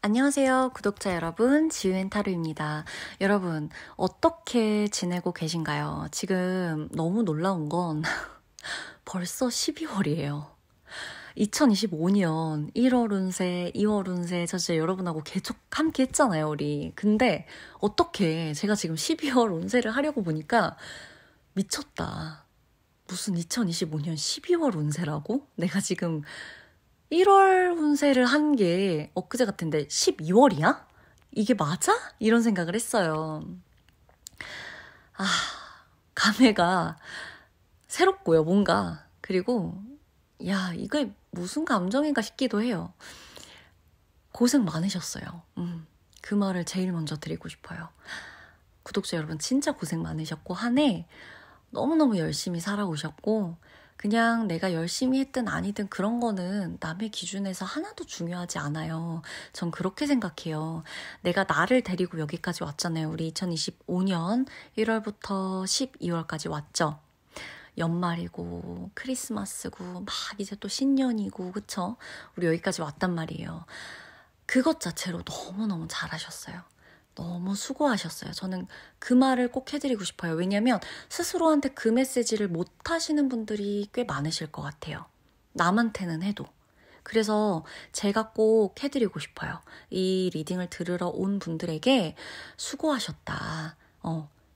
안녕하세요, 구독자 여러분. 지우앤타루입니다. 여러분, 어떻게 지내고 계신가요? 지금 너무 놀라운 건 벌써 12월이에요. 2025년 1월 운세, 2월 운세, 저 진짜 여러분하고 계속 함께 했잖아요, 우리. 근데 어떻게 제가 지금 12월 운세를 하려고 보니까 미쳤다. 무슨 2025년 12월 운세라고? 내가 지금 1월 운세를 한 게 엊그제 같은데 12월이야? 이게 맞아? 이런 생각을 했어요. 아, 감회가 새롭고요, 뭔가. 그리고, 야, 이게 무슨 감정인가 싶기도 해요. 고생 많으셨어요. 그 말을 제일 먼저 드리고 싶어요. 구독자 여러분, 진짜 고생 많으셨고, 한 해 너무너무 열심히 살아오셨고, 그냥 내가 열심히 했든 아니든 그런 거는 남의 기준에서 하나도 중요하지 않아요. 전 그렇게 생각해요. 내가 나를 데리고 여기까지 왔잖아요. 우리 2025년 1월부터 12월까지 왔죠. 연말이고 크리스마스고 막 이제 또 신년이고 그쵸? 우리 여기까지 왔단 말이에요. 그것 자체로 너무너무 잘하셨어요. 너무 수고하셨어요. 저는 그 말을 꼭 해드리고 싶어요. 왜냐면 스스로한테 그 메시지를 못 하시는 분들이 꽤 많으실 것 같아요. 남한테는 해도. 그래서 제가 꼭 해드리고 싶어요. 이 리딩을 들으러 온 분들에게 수고하셨다.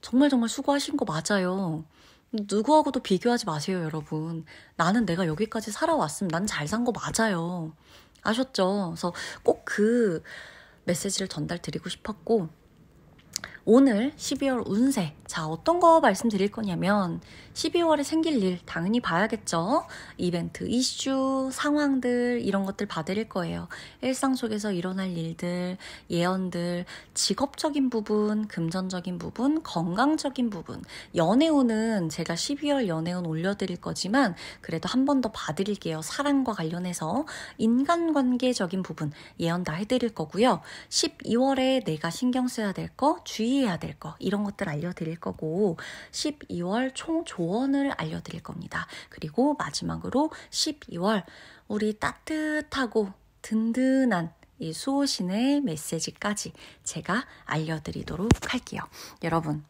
정말 정말 수고하신 거 맞아요. 누구하고도 비교하지 마세요, 여러분. 나는 내가 여기까지 살아왔으면 난 잘 산 거 맞아요. 아셨죠? 그래서 꼭 그 메시지를 전달 드리고 싶었고, 오늘 12월 운세. 자, 어떤 거 말씀드릴 거냐면 12월에 생길 일 당연히 봐야겠죠. 이벤트, 이슈, 상황들 이런 것들 봐드릴 거예요. 일상 속에서 일어날 일들, 예언들, 직업적인 부분, 금전적인 부분, 건강적인 부분. 연애운은 제가 12월 연애운 올려드릴 거지만 그래도 한 번 더 봐드릴게요. 사랑과 관련해서 인간관계적인 부분 예언 다 해드릴 거고요. 12월에 내가 신경 써야 될 거, 주의해야 될 거 이런 것들 알려드릴 거고 12월 총 조언을 알려드릴 겁니다. 그리고 마지막으로 12월 우리 따뜻하고 든든한 이 수호신의 메시지까지 제가 알려드리도록 할게요. 여러분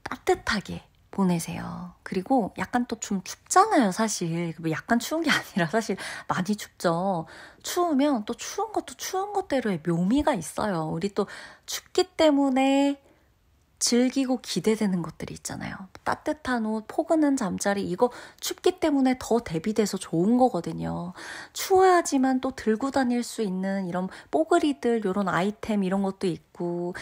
따뜻하게 보내세요. 그리고 약간 또 좀 춥잖아요, 사실. 약간 추운 게 아니라 사실 많이 춥죠. 추우면 또 추운 것도 추운 것대로의 묘미가 있어요. 우리 또 춥기 때문에 즐기고 기대되는 것들이 있잖아요. 따뜻한 옷, 포근한 잠자리 이거 춥기 때문에 더 대비돼서 좋은 거거든요. 추워야지만 또 들고 다닐 수 있는 이런 뽀글이들 이런 아이템 이런 것도 있고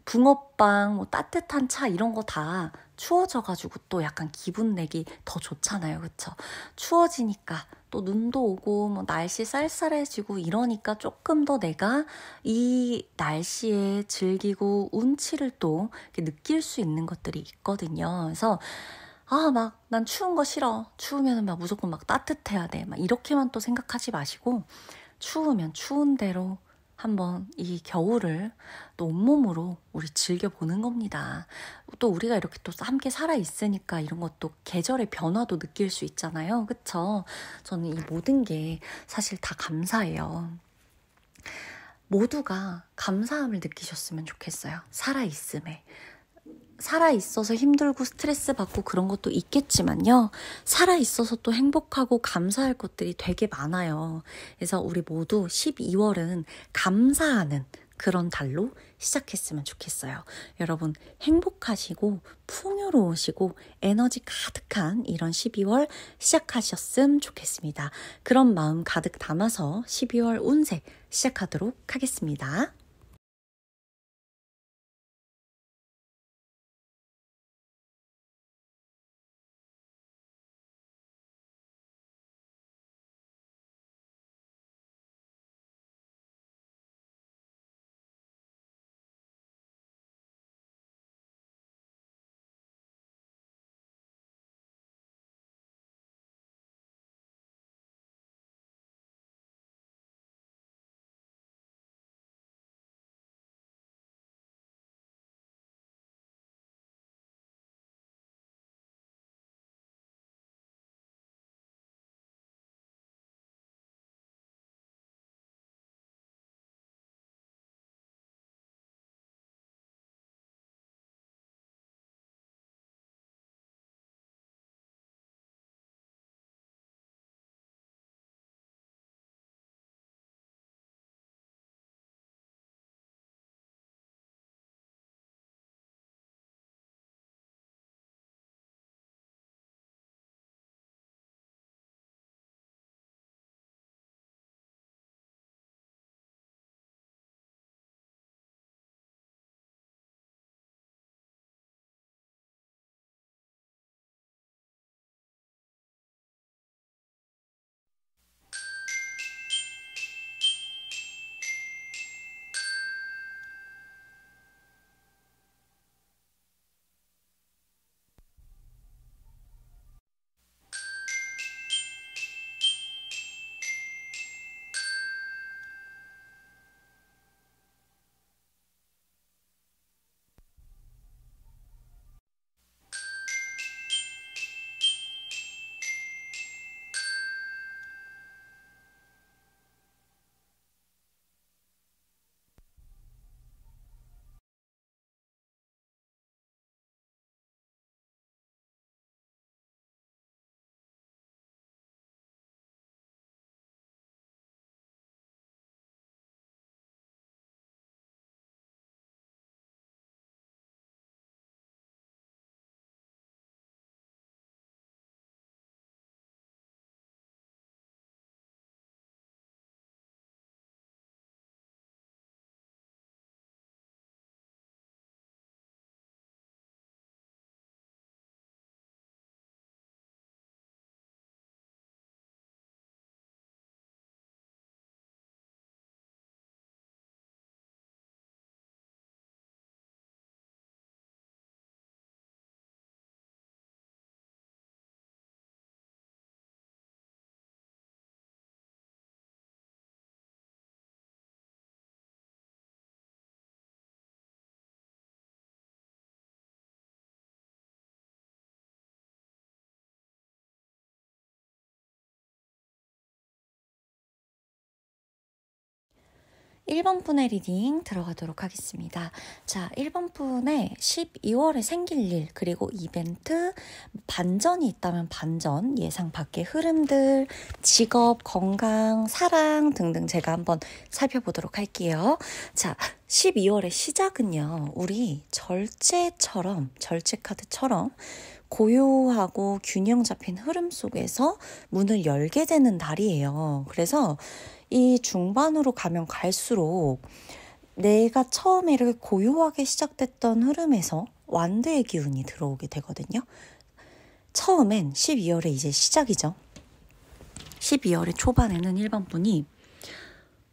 붕어빵, 뭐 따뜻한 차 이런 거 다 추워져가지고 또 약간 기분 내기 더 좋잖아요. 그쵸? 추워지니까 또 눈도 오고 뭐 날씨 쌀쌀해지고 이러니까 조금 더 내가 이 날씨에 즐기고 운치를 또 느낄 수 있는 것들이 있거든요. 그래서 막 난 추운 거 싫어. 추우면 막 무조건 막 따뜻해야 돼. 막 이렇게만 또 생각하지 마시고 추우면 추운 대로 한번 이 겨울을 또 온몸으로 우리 즐겨보는 겁니다. 또 우리가 이렇게 또 함께 살아있으니까 이런 것도 계절의 변화도 느낄 수 있잖아요. 그쵸? 저는 이 모든 게 사실 다 감사해요. 모두가 감사함을 느끼셨으면 좋겠어요. 살아있음에. 살아있어서 힘들고 스트레스 받고 그런 것도 있겠지만요. 살아있어서 또 행복하고 감사할 것들이 되게 많아요. 그래서 우리 모두 12월은 감사하는 그런 달로 시작했으면 좋겠어요. 여러분 행복하시고 풍요로우시고 에너지 가득한 이런 12월 시작하셨으면 좋겠습니다. 그런 마음 가득 담아서 12월 운세 시작하도록 하겠습니다. 1번 분의 리딩 들어가도록 하겠습니다. 자, 1번 분의 12월에 생길 일, 그리고 이벤트, 반전이 있다면 반전, 예상 밖의 흐름들, 직업, 건강, 사랑 등등 제가 한번 살펴보도록 할게요. 자, 12월의 시작은요, 우리 절제 카드처럼 고요하고 균형 잡힌 흐름 속에서 문을 열게 되는 달이에요. 그래서 이 중반으로 가면 갈수록 내가 처음에 이렇게 고요하게 시작됐던 흐름에서 완대의 기운이 들어오게 되거든요. 처음엔 12월에 이제 시작이죠. 12월의 초반에는 1번 분이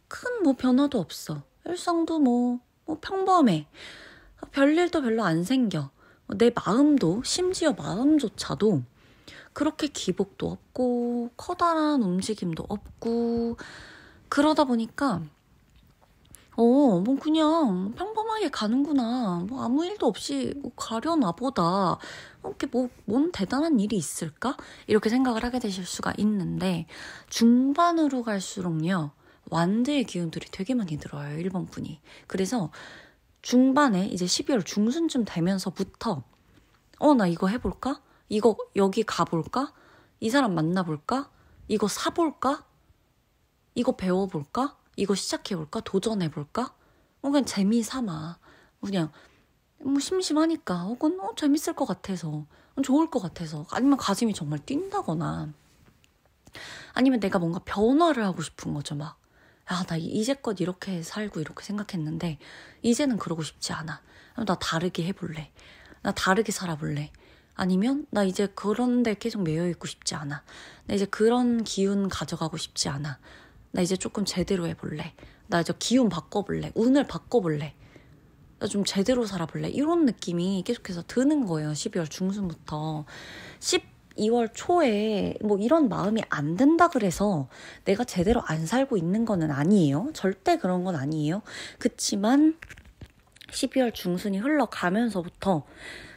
큰 뭐 변화도 없어. 일상도 뭐 평범해. 별일도 별로 안 생겨. 내 마음도, 심지어 마음조차도 그렇게 기복도 없고 커다란 움직임도 없고 그러다 보니까 뭐 그냥 평범하게 가는구나. 뭐 아무 일도 없이 뭐 가려나 보다. 이렇게 뭔 대단한 일이 있을까? 이렇게 생각을 하게 되실 수가 있는데 중반으로 갈수록요. 완대의 기운들이 되게 많이 들어요. 1번 분이. 그래서 중반에 이제 12월 중순쯤 되면서부터 나 이거 해볼까? 이거 여기 가볼까? 이 사람 만나볼까? 이거 사볼까? 이거 배워볼까? 이거 시작해볼까? 도전해볼까? 그냥 재미삼아. 그냥 심심하니까 혹은 재밌을 것 같아서 좋을 것 같아서 아니면 가슴이 정말 뛴다거나 아니면 내가 뭔가 변화를 하고 싶은 거죠. 막 나 이제껏 이렇게 살고 이렇게 생각했는데 이제는 그러고 싶지 않아. 나 다르게 해볼래. 나 다르게 살아볼래. 아니면 나 이제 그런 데 계속 매여있고 싶지 않아. 나 이제 그런 기운 가져가고 싶지 않아. 나 이제 조금 제대로 해볼래. 나 이제 기운 바꿔볼래. 운을 바꿔볼래. 나 좀 제대로 살아볼래. 이런 느낌이 계속해서 드는 거예요. 12월 중순부터. 12월 초에 뭐 이런 마음이 안 든다 그래서 내가 제대로 안 살고 있는 거는 아니에요. 절대 그런 건 아니에요. 그치만 12월 중순이 흘러가면서부터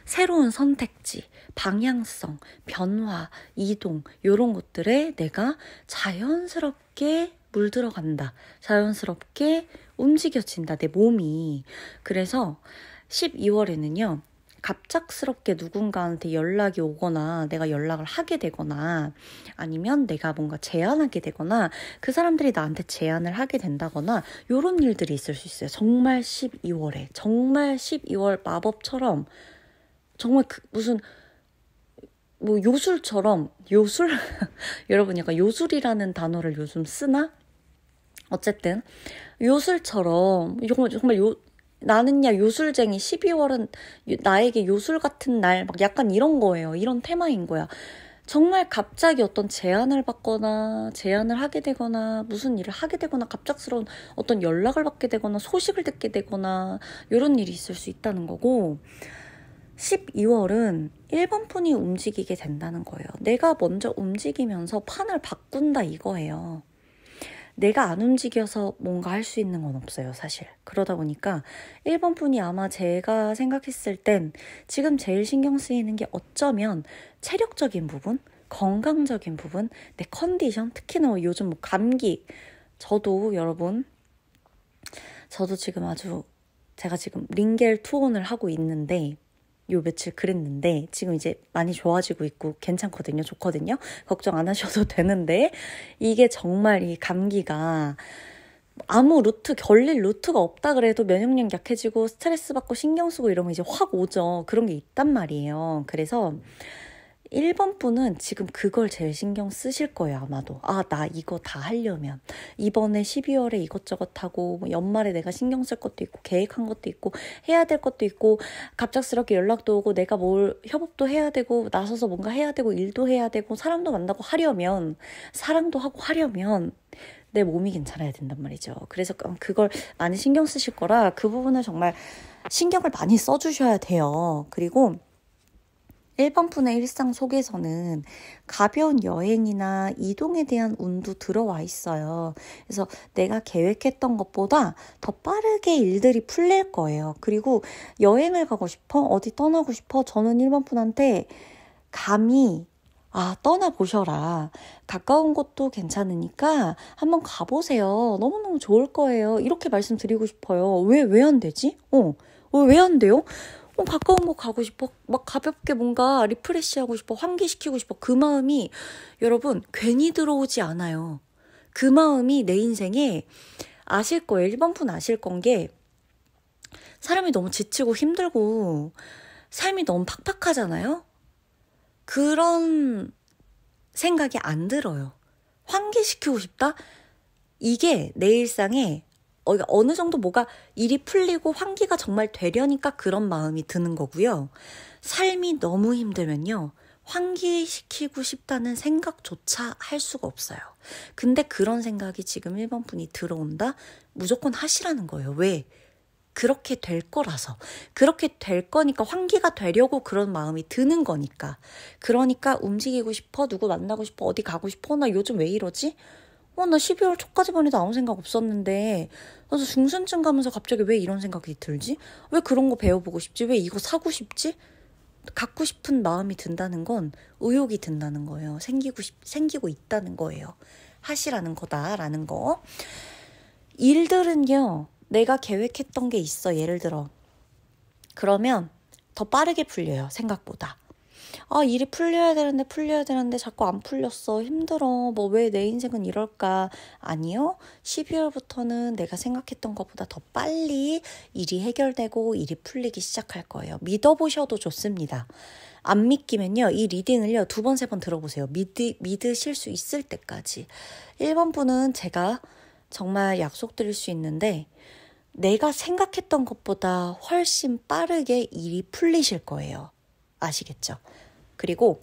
새로운 선택지, 방향성, 변화, 이동 이런 것들에 내가 자연스럽게 물들어간다. 자연스럽게 움직여진다. 내 몸이. 그래서 12월에는요. 갑작스럽게 누군가한테 연락이 오거나 내가 연락을 하게 되거나 아니면 내가 뭔가 제안하게 되거나 그 사람들이 나한테 제안을 하게 된다거나 이런 일들이 있을 수 있어요. 정말 12월에. 정말 12월 마법처럼 정말 무슨 뭐 요술처럼 요술? 여러분 약간 요술이라는 단어를 요즘 쓰나? 어쨌든 요술처럼 정말 나는야 요술쟁이 12월은 나에게 요술 같은 날 막 약간 이런 거예요. 이런 테마인 거야. 정말 갑자기 어떤 제안을 받거나 제안을 하게 되거나 무슨 일을 하게 되거나 갑작스러운 어떤 연락을 받게 되거나 소식을 듣게 되거나 이런 일이 있을 수 있다는 거고 12월은 1번 분이 움직이게 된다는 거예요. 내가 먼저 움직이면서 판을 바꾼다 이거예요. 내가 안 움직여서 뭔가 할 수 있는 건 없어요, 사실. 그러다 보니까 1번 분이 아마 제가 생각했을 땐 지금 제일 신경 쓰이는 게 어쩌면 체력적인 부분, 건강적인 부분, 내 컨디션, 특히나 요즘 뭐 감기. 저도 여러분, 저도 지금 제가 지금 링겔 투혼을 하고 있는데 요 며칠 그랬는데 지금 이제 많이 좋아지고 있고 괜찮거든요. 좋거든요. 걱정 안 하셔도 되는데 이게 정말 이 감기가 아무 걸릴 루트가 없다 그래도 면역력 약해지고 스트레스 받고 신경 쓰고 이러면 이제 확 오죠. 그런 게 있단 말이에요. 그래서 1번 분은 지금 그걸 제일 신경 쓰실 거예요, 아마도. 나 이거 다 하려면. 이번에 12월에 이것저것 하고, 뭐 연말에 내가 신경 쓸 것도 있고, 계획한 것도 있고, 해야 될 것도 있고, 갑작스럽게 연락도 오고, 내가 협업도 해야 되고, 나서서 뭔가 해야 되고, 일도 해야 되고, 사람도 만나고 하려면, 사랑도 하고 하려면, 내 몸이 괜찮아야 된단 말이죠. 그래서 그걸 많이 신경 쓰실 거라, 그 부분을 정말 신경을 많이 써주셔야 돼요. 그리고, 1번 분의 일상 속에서는 가벼운 여행이나 이동에 대한 운도 들어와 있어요. 그래서 내가 계획했던 것보다 더 빠르게 일들이 풀릴 거예요. 그리고 여행을 가고 싶어? 어디 떠나고 싶어? 저는 1번 분한테 감히 떠나보셔라. 가까운 곳도 괜찮으니까 한번 가보세요. 너무너무 좋을 거예요. 이렇게 말씀드리고 싶어요. 왜 안 되지? 왜 안 돼요? 가까운 곳 가고 싶어. 막 가볍게 뭔가 리프레시하고 싶어. 환기시키고 싶어. 그 마음이 여러분 괜히 들어오지 않아요. 그 마음이 내 인생에 아실 거예요. 1번 분 아실 건 게 사람이 너무 지치고 힘들고 삶이 너무 팍팍하잖아요. 그런 생각이 안 들어요. 환기시키고 싶다? 이게 내 일상에 어느 정도 뭐가 일이 풀리고 환기가 정말 되려니까 그런 마음이 드는 거고요. 삶이 너무 힘들면요. 환기시키고 싶다는 생각조차 할 수가 없어요. 근데 그런 생각이 지금 1번 분이 들어온다? 무조건 하시라는 거예요. 왜? 그렇게 될 거라서. 그렇게 될 거니까 환기가 되려고 그런 마음이 드는 거니까. 그러니까 움직이고 싶어, 누구 만나고 싶어, 어디 가고 싶어, 나 요즘 왜 이러지? 나 12월 초까지만 해도 아무 생각 없었는데 그래서 중순쯤 가면서 갑자기 왜 이런 생각이 들지? 왜 그런 거 배워보고 싶지? 왜 이거 사고 싶지? 갖고 싶은 마음이 든다는 건 의욕이 든다는 거예요. 생기고 있다는 거예요. 하시라는 거다라는 거. 일들은요. 내가 계획했던 게 있어. 예를 들어. 그러면 더 빠르게 풀려요. 생각보다. 일이 풀려야 되는데 자꾸 안 풀렸어. 힘들어. 왜 내 인생은 이럴까? 아니요. 12월부터는 내가 생각했던 것보다 더 빨리 일이 해결되고 일이 풀리기 시작할 거예요. 믿어보셔도 좋습니다. 안 믿기면요. 이 리딩을요. 2번, 3번 들어보세요. 믿으실 수 있을 때까지. 1번 분은 제가 정말 약속드릴 수 있는데 내가 생각했던 것보다 훨씬 빠르게 일이 풀리실 거예요. 아시겠죠? 그리고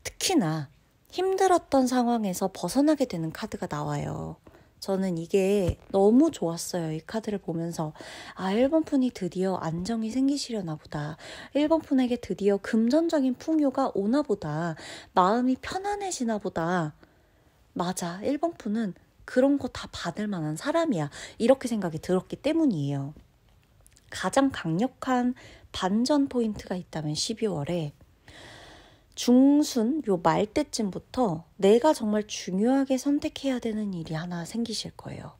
특히나 힘들었던 상황에서 벗어나게 되는 카드가 나와요. 저는 이게 너무 좋았어요. 이 카드를 보면서 1번 푼이 드디어 안정이 생기시려나 보다. 1번 푼에게 드디어 금전적인 풍요가 오나 보다. 마음이 편안해지나 보다. 맞아. 1번 푼은 그런 거 다 받을 만한 사람이야. 이렇게 생각이 들었기 때문이에요. 가장 강력한 반전 포인트가 있다면 12월에 중순 요 말 때쯤부터 내가 정말 중요하게 선택해야 되는 일이 하나 생기실 거예요.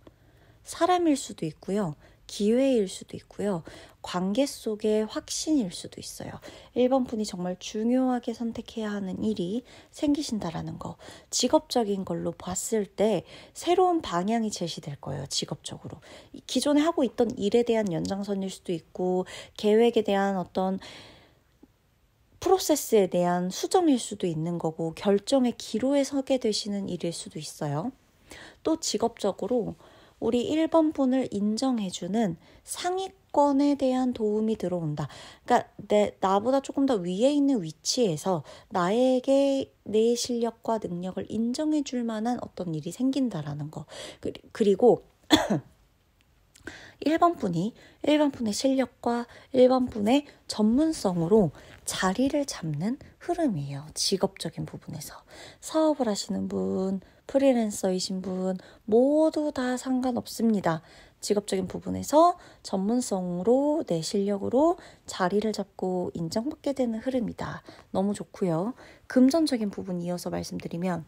사람일 수도 있고요. 기회일 수도 있고요. 관계 속의 확신일 수도 있어요. 1번 분이 정말 중요하게 선택해야 하는 일이 생기신다라는 거. 직업적인 걸로 봤을 때 새로운 방향이 제시될 거예요. 직업적으로. 기존에 하고 있던 일에 대한 연장선일 수도 있고 계획에 대한 어떤 프로세스에 대한 수정일 수도 있는 거고 결정의 기로에 서게 되시는 일일 수도 있어요. 또 직업적으로 우리 1번 분을 인정해주는 상위권에 대한 도움이 들어온다. 그러니까 나보다 조금 더 위에 있는 위치에서 나에게 내 실력과 능력을 인정해줄 만한 어떤 일이 생긴다라는 거. 그리고 1번 분의 실력과 1번 분의 전문성으로 자리를 잡는 흐름이에요. 직업적인 부분에서. 사업을 하시는 분, 프리랜서이신 분 모두 다 상관없습니다. 직업적인 부분에서 전문성으로 내 실력으로 자리를 잡고 인정받게 되는 흐름이다. 너무 좋고요. 금전적인 부분 이어서 말씀드리면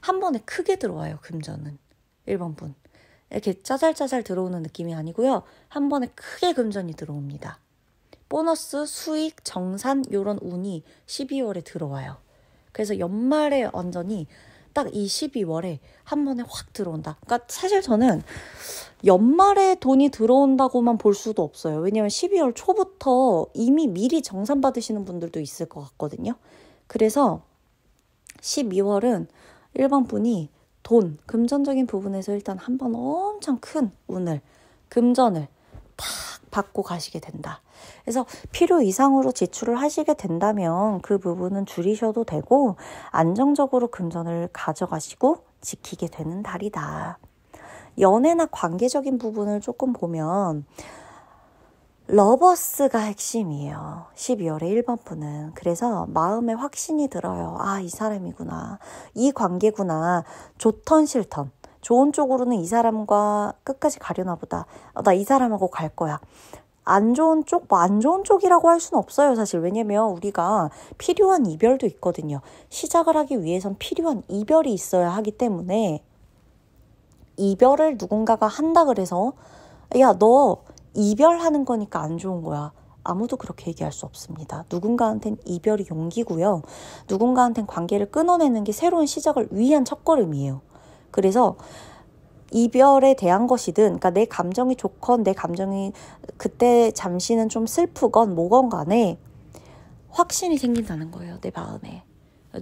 한 번에 크게 들어와요. 금전은. 1번 분. 이렇게 짜잘짜잘 들어오는 느낌이 아니고요. 한 번에 크게 금전이 들어옵니다. 보너스, 수익, 정산 이런 운이 12월에 들어와요. 그래서 연말에 완전히 딱 이 12월에 한 번에 확 들어온다. 그러니까 사실 저는 연말에 돈이 들어온다고만 볼 수도 없어요. 왜냐하면 12월 초부터 이미 미리 정산 받으시는 분들도 있을 것 같거든요. 그래서 12월은 1번 분이 금전적인 부분에서 일단 한 번 엄청 큰 운을, 금전을 탁 받고 가시게 된다. 그래서 필요 이상으로 지출을 하시게 된다면 그 부분은 줄이셔도 되고 안정적으로 금전을 가져가시고 지키게 되는 달이다. 연애나 관계적인 부분을 조금 보면 러버스가 핵심이에요. 12월에 1번 분은. 그래서 마음에 확신이 들어요. 이 사람이구나. 이 관계구나. 좋던 싫던. 좋은 쪽으로는 이 사람과 끝까지 가려나 보다. 나 이 사람하고 갈 거야. 안 좋은 쪽, 뭐 안 좋은 쪽이라고 할 수는 없어요, 사실. 왜냐면 우리가 필요한 이별도 있거든요. 시작을 하기 위해선 필요한 이별이 있어야 하기 때문에 이별을 누군가가 한다 그래서 야, 너 이별하는 거니까 안 좋은 거야. 아무도 그렇게 얘기할 수 없습니다. 누군가한텐 이별이 용기고요. 누군가한텐 관계를 끊어내는 게 새로운 시작을 위한 첫걸음이에요. 그래서 이별에 대한 것이든, 그러니까 내 감정이 좋건 내 감정이 그때 잠시는 좀 슬프건 뭐건 간에 확신이 생긴다는 거예요, 내 마음에.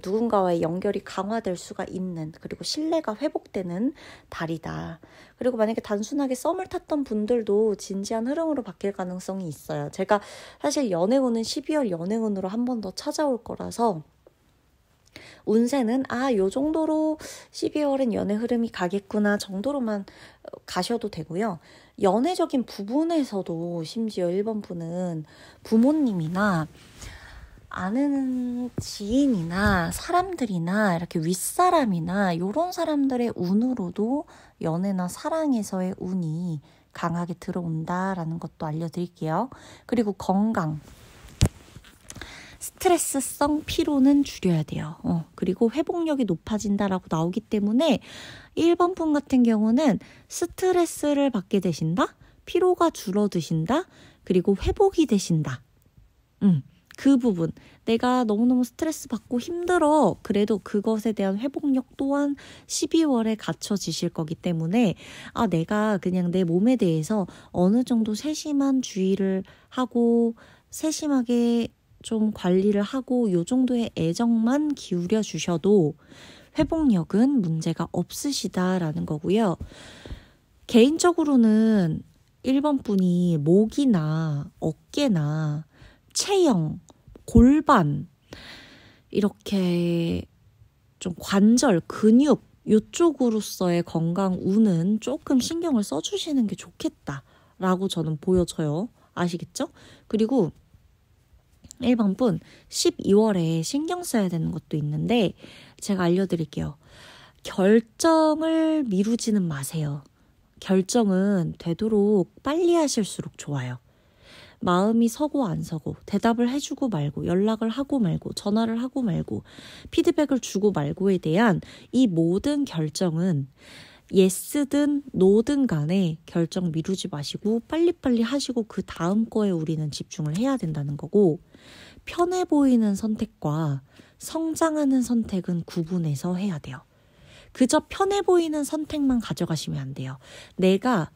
누군가와의 연결이 강화될 수가 있는, 그리고 신뢰가 회복되는 달이다. 그리고 만약에 단순하게 썸을 탔던 분들도 진지한 흐름으로 바뀔 가능성이 있어요. 제가 사실 연애운은 12월 연애운으로 한 번 더 찾아올 거라서 운세는 요 정도로 12월은 연애 흐름이 가겠구나 정도로만 가셔도 되고요. 연애적인 부분에서도 심지어 1번 분은 부모님이나 아는 지인이나 사람들이나 이렇게 윗사람이나 이런 사람들의 운으로도 연애나 사랑에서의 운이 강하게 들어온다라는 것도 알려드릴게요. 그리고 건강. 스트레스성 피로는 줄여야 돼요. 그리고 회복력이 높아진다라고 나오기 때문에 1번 분 같은 경우는 스트레스를 받게 되신다, 피로가 줄어드신다, 그리고 회복이 되신다. 그 부분, 내가 너무너무 스트레스 받고 힘들어. 그래도 그것에 대한 회복력 또한 12월에 갖춰지실 거기 때문에 내가 그냥 내 몸에 대해서 어느 정도 세심한 주의를 하고 세심하게 좀 관리를 하고 요 정도의 애정만 기울여 주셔도 회복력은 문제가 없으시다라는 거고요. 개인적으로는 1번 분이 목이나 어깨나 체형, 골반, 이렇게 좀 관절, 근육 이쪽으로서의 건강 운은 조금 신경을 써주시는 게 좋겠다라고 저는 보여져요. 아시겠죠? 그리고 1번 분 12월에 신경 써야 되는 것도 있는데 제가 알려드릴게요. 결정을 미루지는 마세요. 결정은 되도록 빨리 하실수록 좋아요. 마음이 서고 안 서고, 대답을 해주고 말고, 연락을 하고 말고, 전화를 하고 말고, 피드백을 주고 말고에 대한 이 모든 결정은 예스든 노든 간에 결정 미루지 마시고 빨리빨리 하시고 그 다음 거에 우리는 집중을 해야 된다는 거고, 편해 보이는 선택과 성장하는 선택은 구분해서 해야 돼요. 그저 편해 보이는 선택만 가져가시면 안 돼요. 내가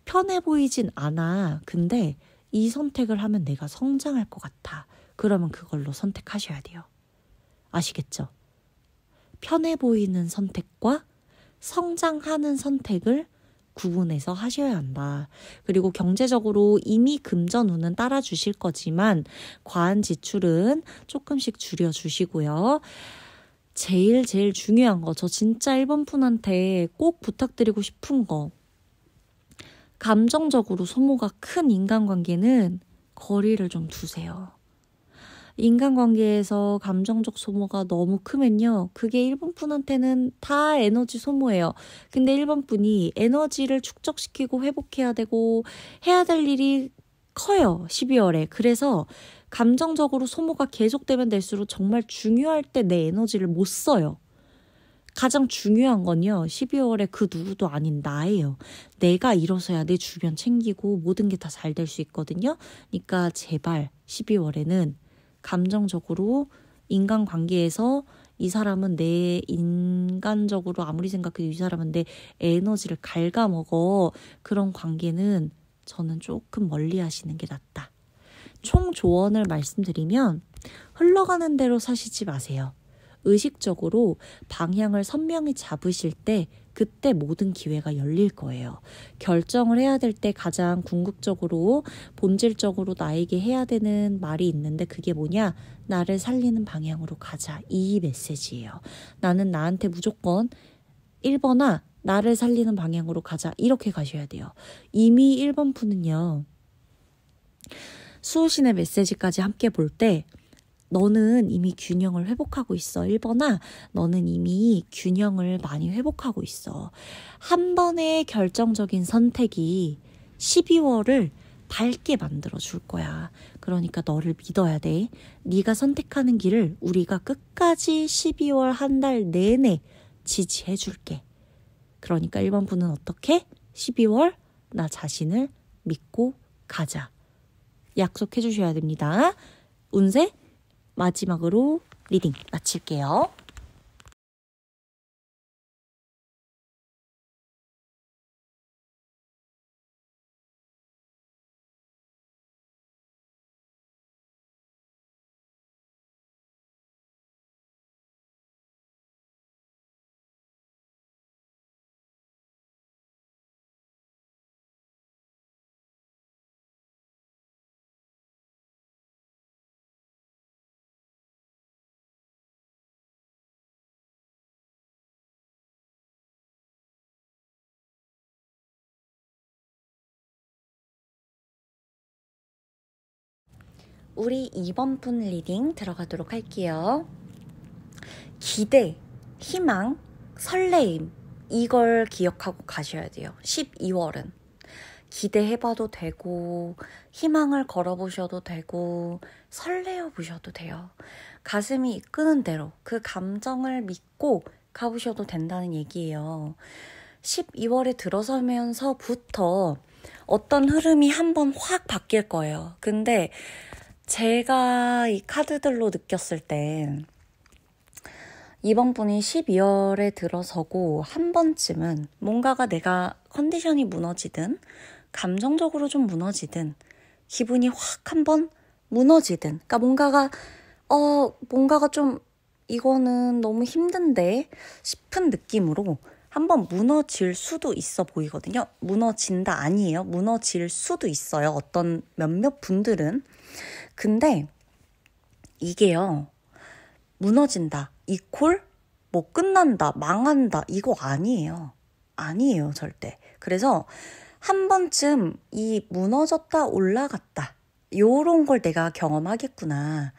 편해 보이진 않아. 근데 이 선택을 하면 내가 성장할 것 같아. 그러면 그걸로 선택하셔야 돼요. 아시겠죠? 편해 보이는 선택과 성장하는 선택을 구분해서 하셔야 한다. 그리고 경제적으로 이미 금전운은 따라주실 거지만 과한 지출은 조금씩 줄여주시고요. 제일 중요한 거, 저 진짜 1번 분한테 꼭 부탁드리고 싶은 거, 감정적으로 소모가 큰 인간관계는 거리를 좀 두세요. 인간관계에서 감정적 소모가 너무 크면요, 그게 1번 분한테는 다 에너지 소모예요. 근데 1번 분이 에너지를 축적시키고 회복해야 되고 해야 될 일이 커요, 12월에. 그래서 감정적으로 소모가 계속되면 될수록 정말 중요할 때 내 에너지를 못 써요. 가장 중요한 건요, 12월에 그 누구도 아닌 나예요. 내가 일어서야 내 주변 챙기고 모든 게 다 잘 될 수 있거든요. 그러니까 제발 12월에는 감정적으로 인간관계에서 이 사람은 내 인간적으로 아무리 생각해도 이 사람은 내 에너지를 갉아먹어. 그런 관계는 저는 조금 멀리 하시는 게 낫다. 총 조언을 말씀드리면 흘러가는 대로 사시지 마세요. 의식적으로 방향을 선명히 잡으실 때 그때 모든 기회가 열릴 거예요. 결정을 해야 될 때 가장 궁극적으로 본질적으로 나에게 해야 되는 말이 있는데 그게 뭐냐? 나를 살리는 방향으로 가자. 이 메시지예요. 나는 나한테 무조건 1번아 나를 살리는 방향으로 가자. 이렇게 가셔야 돼요. 이미 1번 푸는요. 수호신의 메시지까지 함께 볼 때 너는 이미 균형을 회복하고 있어. 1번아, 너는 이미 균형을 많이 회복하고 있어. 한 번의 결정적인 선택이 12월을 밝게 만들어 줄 거야. 그러니까 너를 믿어야 돼. 네가 선택하는 길을 우리가 끝까지 12월 한 달 내내 지지해 줄게. 그러니까 1번 분은 어떻게? 12월 나 자신을 믿고 가자. 약속해 주셔야 됩니다. 운세 마지막으로 리딩 마칠게요. 우리 2번 분 리딩 들어가도록 할게요. 기대, 희망, 설레임 이걸 기억하고 가셔야 돼요. 12월은 기대해봐도 되고 희망을 걸어보셔도 되고 설레어 보셔도 돼요. 가슴이 이끄는 대로 그 감정을 믿고 가보셔도 된다는 얘기예요. 12월에 들어서면서부터 어떤 흐름이 한번 확 바뀔 거예요. 근데 제가 이 카드들로 느꼈을 때 이번 분이 12월에 들어서고 한 번쯤은 뭔가가 내가 컨디션이 무너지든 감정적으로 좀 무너지든 기분이 확 한번 무너지든 그러니까 뭔가가 좀 이거는 너무 힘든데 싶은 느낌으로 한번 무너질 수도 있어 보이거든요. 무너진다 아니에요. 무너질 수도 있어요. 어떤 몇몇 분들은. 근데 이게요. 무너진다. 이퀄 뭐 끝난다. 망한다. 이거 아니에요. 아니에요. 절대. 그래서 한 번쯤 이 무너졌다 올라갔다. 요런 걸 내가 경험하겠구나.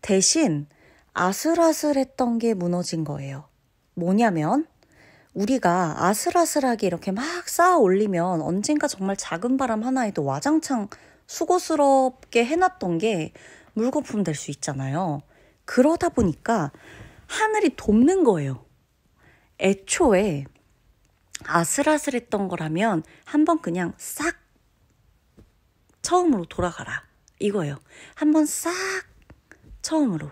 대신 아슬아슬했던 게 무너진 거예요. 뭐냐면 우리가 아슬아슬하게 이렇게 막 쌓아 올리면 언젠가 정말 작은 바람 하나에도 와장창 수고스럽게 해놨던 게 물거품 될 수 있잖아요. 그러다 보니까 하늘이 돕는 거예요. 애초에 아슬아슬했던 거라면 한번 그냥 싹 처음으로 돌아가라. 이거예요. 한번 싹 처음으로.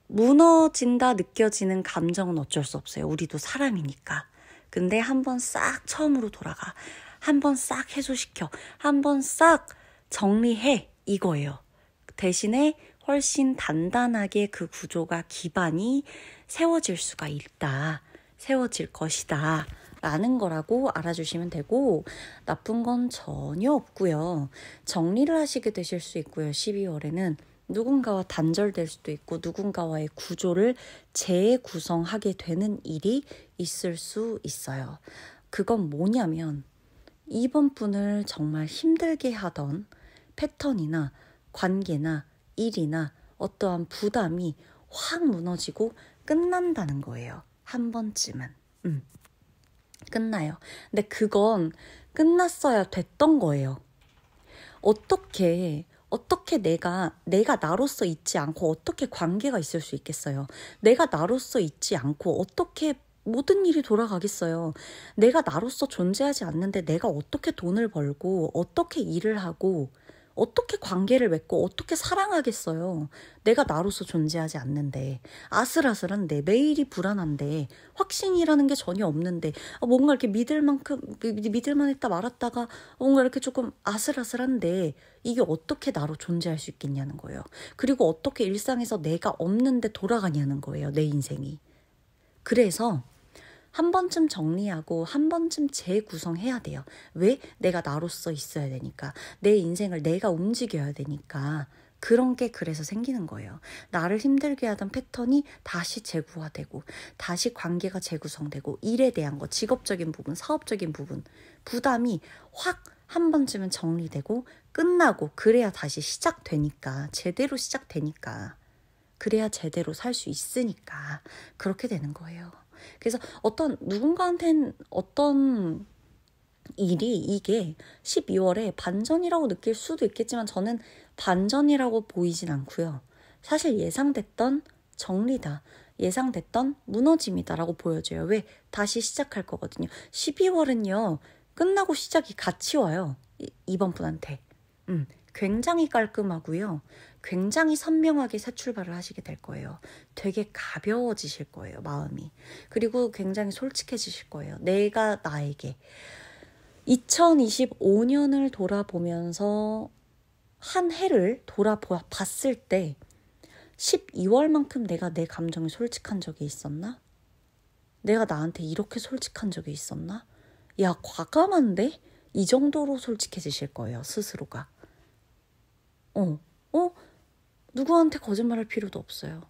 무너진다 느껴지는 감정은 어쩔 수 없어요. 우리도 사람이니까. 근데 한번 싹 처음으로 돌아가. 한번 싹 해소시켜. 한번 싹 정리해. 이거예요. 대신에 훨씬 단단하게 그 구조가 기반이 세워질 수가 있다. 세워질 것이다. 라는 거라고 알아주시면 되고 나쁜 건 전혀 없고요. 정리를 하시게 되실 수 있고요. 12월에는 누군가와 단절될 수도 있고 누군가와의 구조를 재구성하게 되는 일이 있을 수 있어요. 그건 뭐냐면 이번 분을 정말 힘들게 하던 패턴이나 관계나 일이나 어떠한 부담이 확 무너지고 끝난다는 거예요. 한 번쯤은. 끝나요. 근데 그건 끝났어야 됐던 거예요. 어떻게 내가 나로서 있지 않고 어떻게 관계가 있을 수 있겠어요? 내가 나로서 있지 않고 어떻게 모든 일이 돌아가겠어요? 내가 나로서 존재하지 않는데 내가 어떻게 돈을 벌고 어떻게 일을 하고 어떻게 관계를 맺고 어떻게 사랑하겠어요? 내가 나로서 존재하지 않는데 아슬아슬한데 매일이 불안한데 확신이라는 게 전혀 없는데 뭔가 이렇게 믿을만 했다 말았다가 뭔가 이렇게 조금 아슬아슬한데 이게 어떻게 나로 존재할 수 있겠냐는 거예요. 그리고 어떻게 일상에서 내가 없는데 돌아가냐는 거예요. 내 인생이. 그래서 한 번쯤 정리하고 한 번쯤 재구성해야 돼요. 왜? 내가 나로서 있어야 되니까. 내 인생을 내가 움직여야 되니까. 그런 게 그래서 생기는 거예요. 나를 힘들게 하던 패턴이 다시 재구화되고 다시 관계가 재구성되고 일에 대한 거, 직업적인 부분, 사업적인 부분, 부담이 확 한 번쯤은 정리되고 끝나고 그래야 다시 시작되니까. 제대로 시작되니까. 그래야 제대로 살 수 있으니까 그렇게 되는 거예요. 그래서 누군가한테는 어떤 이게 12월에 반전이라고 느낄 수도 있겠지만 저는 반전이라고 보이진 않고요. 사실 예상됐던 정리다. 예상됐던 무너짐이다라고 보여져요. 왜? 다시 시작할 거거든요. 12월은요. 끝나고 시작이 같이 와요. 이번 분한테. 굉장히 깔끔하고요. 굉장히 선명하게 새 출발을 하시게 될 거예요. 되게 가벼워지실 거예요. 마음이. 그리고 굉장히 솔직해지실 거예요. 내가 나에게. 2025년을 돌아보면서 한 해를 돌아봤을 때 12월만큼 내가 내 감정에 솔직한 적이 있었나? 내가 나한테 이렇게 솔직한 적이 있었나? 야, 과감한데? 이 정도로 솔직해지실 거예요, 스스로가. 누구한테 거짓말할 필요도 없어요.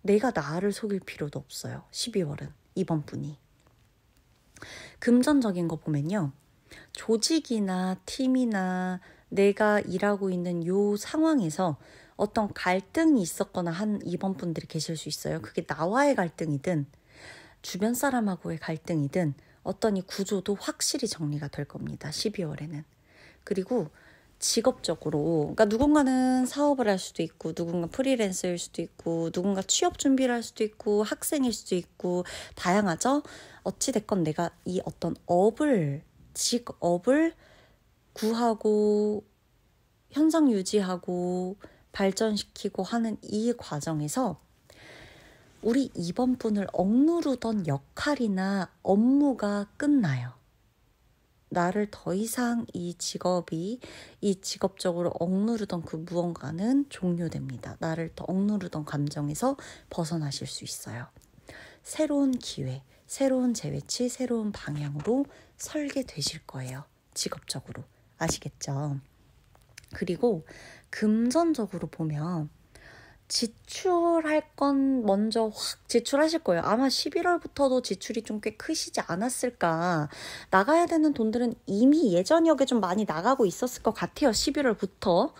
내가 나를 속일 필요도 없어요. 12월은, 이번 분이. 금전적인 거 보면요. 조직이나 팀이나 내가 일하고 있는 요 상황에서 어떤 갈등이 있었거나 한 이번 분들이 계실 수 있어요. 그게 나와의 갈등이든 주변 사람하고의 갈등이든 어떤 이 구조도 확실히 정리가 될 겁니다. 12월에는. 그리고 직업적으로, 그러니까 누군가는 사업을 할 수도 있고, 누군가 프리랜서일 수도 있고, 누군가 취업 준비를 할 수도 있고, 학생일 수도 있고, 다양하죠? 어찌됐건 내가 이 어떤 직업을 구하고, 현상 유지하고, 발전시키고 하는 이 과정에서 우리 이번 분을 억누르던 역할이나 업무가 끝나요. 나를 더 이상 이 직업적으로 억누르던 그 무언가는 종료됩니다. 나를 더 억누르던 감정에서 벗어나실 수 있어요. 새로운 기회, 새로운 재배치, 새로운 방향으로 설계되실 거예요. 직업적으로. 아시겠죠? 그리고 금전적으로 보면 지출할 건 먼저 확 지출하실 거예요. 아마 11월부터도 지출이 좀 꽤 크시지 않았을까. 나가야 되는 돈들은 이미 예전역에 좀 많이 나가고 있었을 것 같아요. 11월부터.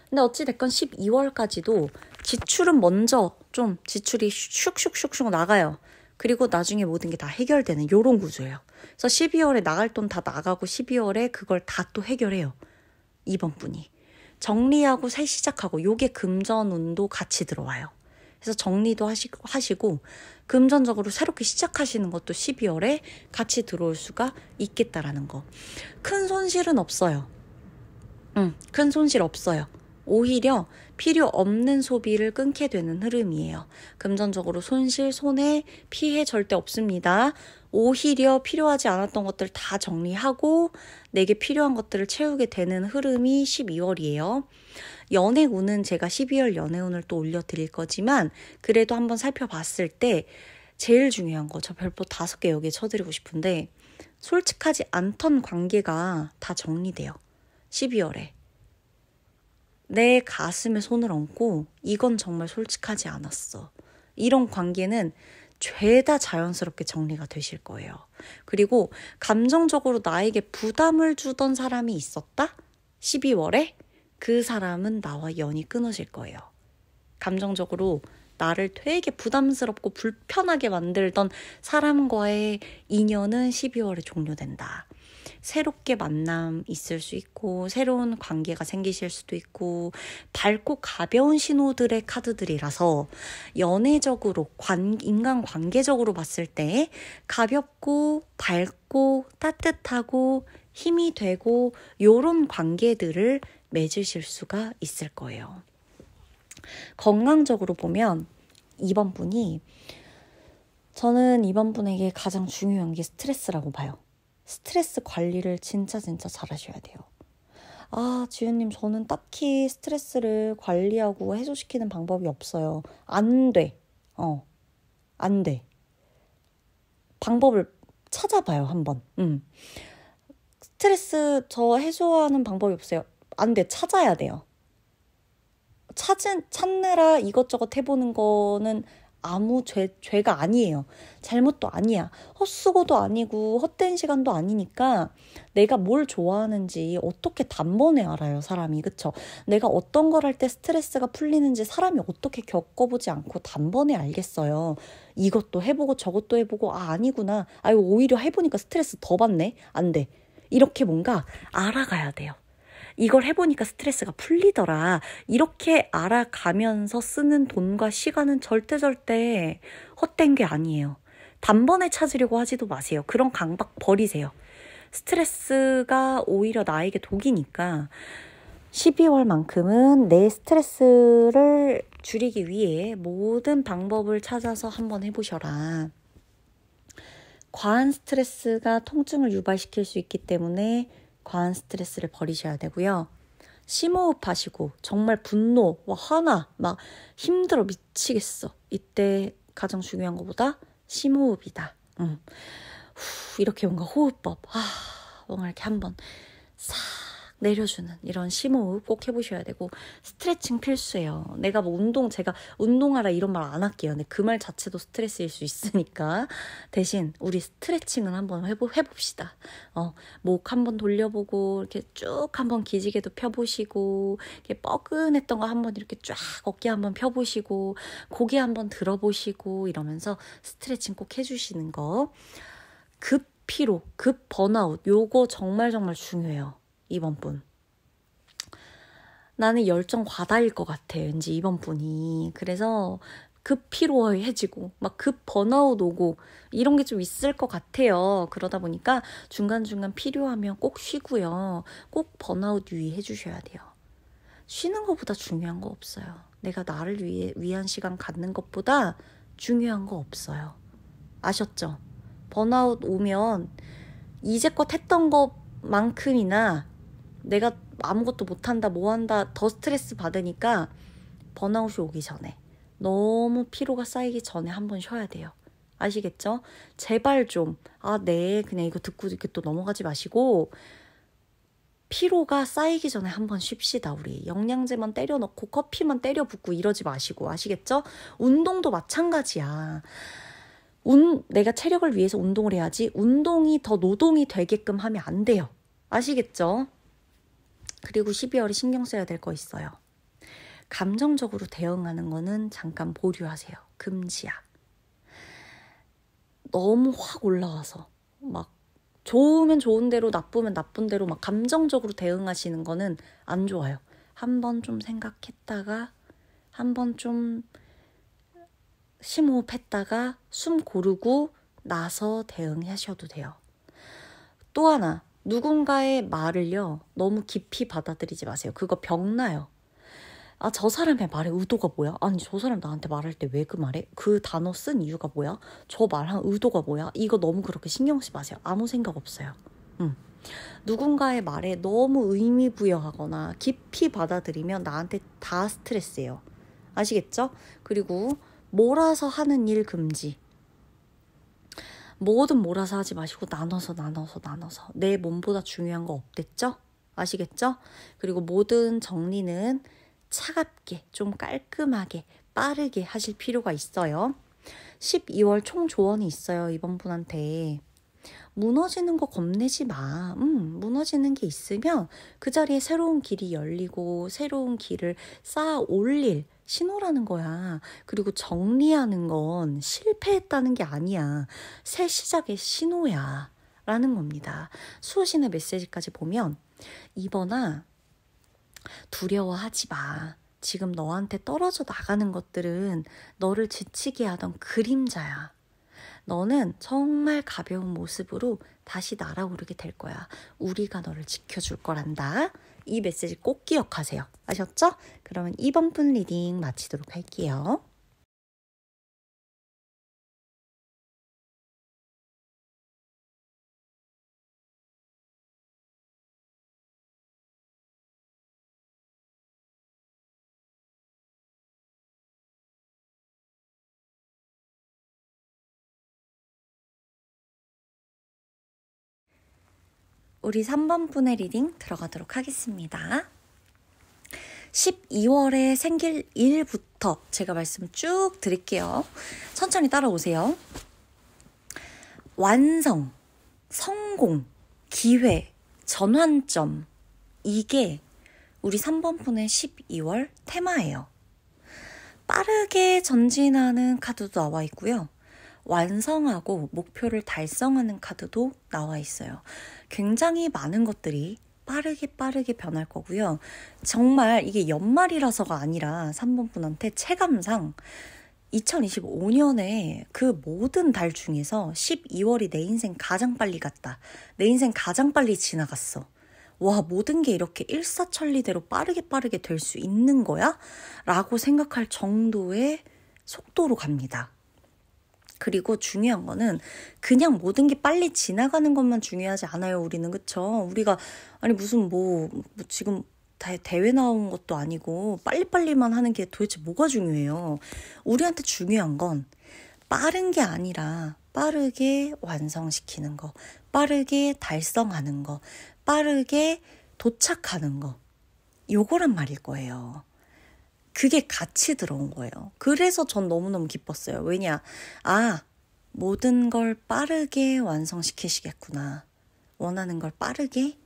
근데 어찌됐건 12월까지도 지출은 먼저 좀 지출이 슉슉슉슉 나가요. 그리고 나중에 모든 게 다 해결되는 요런 구조예요. 그래서 12월에 나갈 돈 다 나가고 12월에 그걸 다 또 해결해요. 이번 분이. 정리하고 새 시작하고 요게 금전운도 같이 들어와요. 그래서 정리도 하시고 금전적으로 새롭게 시작하시는 것도 12월에 같이 들어올 수가 있겠다라는 거. 큰 손실은 없어요. 큰 손실 없어요. 오히려 필요 없는 소비를 끊게 되는 흐름이에요. 금전적으로 손실, 손해, 피해 절대 없습니다. 오히려 필요하지 않았던 것들 다 정리하고 내게 필요한 것들을 채우게 되는 흐름이 12월이에요. 연애운은 제가 12월 연애운을 또 올려드릴 거지만 그래도 한번 살펴봤을 때 제일 중요한 거, 저 별표 5개 여기에 쳐드리고 싶은데 솔직하지 않던 관계가 다 정리돼요. 12월에. 내 가슴에 손을 얹고 이건 정말 솔직하지 않았어. 이런 관계는 죄다 자연스럽게 정리가 되실 거예요. 그리고 감정적으로 나에게 부담을 주던 사람이 있었다? 12월에 그 사람은 나와 연이 끊어질 거예요. 감정적으로 나를 되게 부담스럽고 불편하게 만들던 사람과의 인연은 12월에 종료된다. 새롭게 만남 있을 수 있고 새로운 관계가 생기실 수도 있고 밝고 가벼운 신호들의 카드들이라서 연애적으로 인간관계적으로 봤을 때 가볍고 밝고 따뜻하고 힘이 되고 요런 관계들을 맺으실 수가 있을 거예요. 건강적으로 보면 이번 분이 저는 이번 분에게 가장 중요한 게 스트레스라고 봐요. 스트레스 관리를 진짜 잘 하셔야 돼요. 아, 지윤님 저는 딱히 스트레스를 관리하고 해소시키는 방법이 없어요. 안 돼. 안 돼. 방법을 찾아봐요, 한번. 스트레스 저 해소하는 방법이 없어요. 안 돼. 찾아야 돼요. 찾느라 이것저것 해보는 거는 아무 죄가 아니에요. 잘못도 아니야. 헛수고도 아니고 헛된 시간도 아니니까 내가 뭘 좋아하는지 어떻게 단번에 알아요, 사람이. 그쵸? 내가 어떤 걸 할 때 스트레스가 풀리는지 사람이 어떻게 겪어보지 않고 단번에 알겠어요. 이것도 해보고 저것도 해보고 아니구나. 오히려 해보니까 스트레스 더 받네. 안 돼. 이렇게 뭔가 알아가야 돼요. 이걸 해보니까 스트레스가 풀리더라. 이렇게 알아가면서 쓰는 돈과 시간은 절대 헛된 게 아니에요. 단번에 찾으려고 하지도 마세요. 그런 강박 버리세요. 스트레스가 오히려 나에게 독이니까 12월만큼은 내 스트레스를 줄이기 위해 모든 방법을 찾아서 한번 해보셔라. 과한 스트레스가 통증을 유발시킬 수 있기 때문에 과한 스트레스를 버리셔야 되고요. 심호흡 하시고 정말 분노, 화나, 막 힘들어 미치겠어. 이때 가장 중요한 것보다 심호흡이다. 이렇게 뭔가 호흡법, 뭔가 이렇게 한번 싹 내려주는 이런 심호흡 꼭 해보셔야 되고, 스트레칭 필수예요. 내가 제가 운동하라 이런 말 안 할게요. 근데 그 말 자체도 스트레스일 수 있으니까 대신 우리 스트레칭은 한번 해봅시다. 목 한번 돌려보고 이렇게 쭉 한번 기지개도 펴보시고, 이렇게 뻐근했던 거 한번 이렇게 쫙 어깨 한번 펴보시고, 고개 한번 들어보시고 이러면서 스트레칭 꼭 해주시는 거. 급 피로, 급 번아웃, 요거 정말 중요해요. 이번 분. 나는 열정 과다일 것 같아. 왠지 이번 분이. 그래서 급 피로해지고 막 급 번아웃 오고 이런 게 좀 있을 것 같아요. 그러다 보니까 중간중간 필요하면 꼭 쉬고요. 꼭 번아웃 유의해 주셔야 돼요. 쉬는 것보다 중요한 거 없어요. 내가 나를 위한 시간 갖는 것보다 중요한 거 없어요. 아셨죠? 번아웃 오면 이제껏 했던 것만큼이나 내가 아무것도 못한다, 뭐한다, 더 스트레스 받으니까 번아웃이 오기 전에, 너무 피로가 쌓이기 전에 한번 쉬어야 돼요. 아시겠죠? 제발 좀, 네, 그냥 이거 듣고 이렇게 또 넘어가지 마시고, 피로가 쌓이기 전에 한번 쉽시다, 우리. 영양제만 때려 넣고 커피만 때려 붓고 이러지 마시고, 아시겠죠? 운동도 마찬가지야. 내가 체력을 위해서 운동을 해야지 운동이 더 노동이 되게끔 하면 안 돼요. 아시겠죠? 그리고 12월에 신경 써야 될 거 있어요. 감정적으로 대응하는 거는 잠깐 보류하세요. 금지야. 너무 확 올라와서 막 좋으면 좋은 대로 나쁘면 나쁜 대로 막 감정적으로 대응하시는 거는 안 좋아요. 한번 좀 생각했다가, 한번 좀 심호흡했다가 숨 고르고 나서 대응하셔도 돼요. 또 하나, 누군가의 말을요, 너무 깊이 받아들이지 마세요. 그거 병나요. 저 사람의 말의 의도가 뭐야? 아니, 저 사람 나한테 말할 때 왜 그 말해? 그 단어 쓴 이유가 뭐야? 저 말한 의도가 뭐야? 이거 너무 그렇게 신경 쓰지 마세요. 아무 생각 없어요. 누군가의 말에 너무 의미 부여하거나 깊이 받아들이면 나한테 다 스트레스예요. 아시겠죠? 그리고 몰아서 하는 일 금지. 뭐든 몰아서 하지 마시고 나눠서 내 몸보다 중요한 거 없댔죠? 아시겠죠? 그리고 모든 정리는 차갑게, 좀 깔끔하게, 빠르게 하실 필요가 있어요. 12월 총 조언이 있어요, 이번 분한테. 무너지는 거 겁내지 마. 무너지는 게 있으면 그 자리에 새로운 길이 열리고 새로운 길을 쌓아 올릴 신호라는 거야. 그리고 정리하는 건 실패했다는 게 아니야. 새 시작의 신호야. 라는 겁니다. 수호신의 메시지까지 보면, 이번아, 두려워하지 마. 지금 너한테 떨어져 나가는 것들은 너를 지치게 하던 그림자야. 너는 정말 가벼운 모습으로 다시 날아오르게 될 거야. 우리가 너를 지켜줄 거란다. 이 메시지 꼭 기억하세요. 아셨죠? 그러면 이번 분 리딩 마치도록 할게요. 우리 3번 분의 리딩 들어가도록 하겠습니다. 12월에 생길 일부터 제가 말씀 쭉 드릴게요. 천천히 따라오세요. 완성, 성공, 기회, 전환점. 이게 우리 3번 분의 12월 테마예요. 빠르게 전진하는 카드도 나와 있고요. 완성하고 목표를 달성하는 카드도 나와 있어요. 굉장히 많은 것들이 빠르게 변할 거고요. 정말 이게 연말이라서가 아니라 3번 분한테 체감상 2025년에 그 모든 달 중에서 12월이 내 인생 가장 빨리 갔다. 내 인생 가장 빨리 지나갔어. 와, 모든 게 이렇게 일사천리대로 빠르게 될 수 있는 거야? 라고 생각할 정도의 속도로 갑니다. 그리고 중요한 거는 그냥 모든 게 빨리 지나가는 것만 중요하지 않아요, 우리는. 그쵸? 우리가, 아니, 무슨 지금 대회 나온 것도 아니고 빨리빨리만 하는 게 도대체 뭐가 중요해요? 우리한테 중요한 건 빠른 게 아니라 빠르게 완성시키는 거, 빠르게 달성하는 거, 빠르게 도착하는 거. 요거란 말일 거예요. 그게 같이 들어온 거예요. 그래서 전 너무너무 기뻤어요. 왜냐? 모든 걸 빠르게 완성시키시겠구나. 원하는 걸 빠르게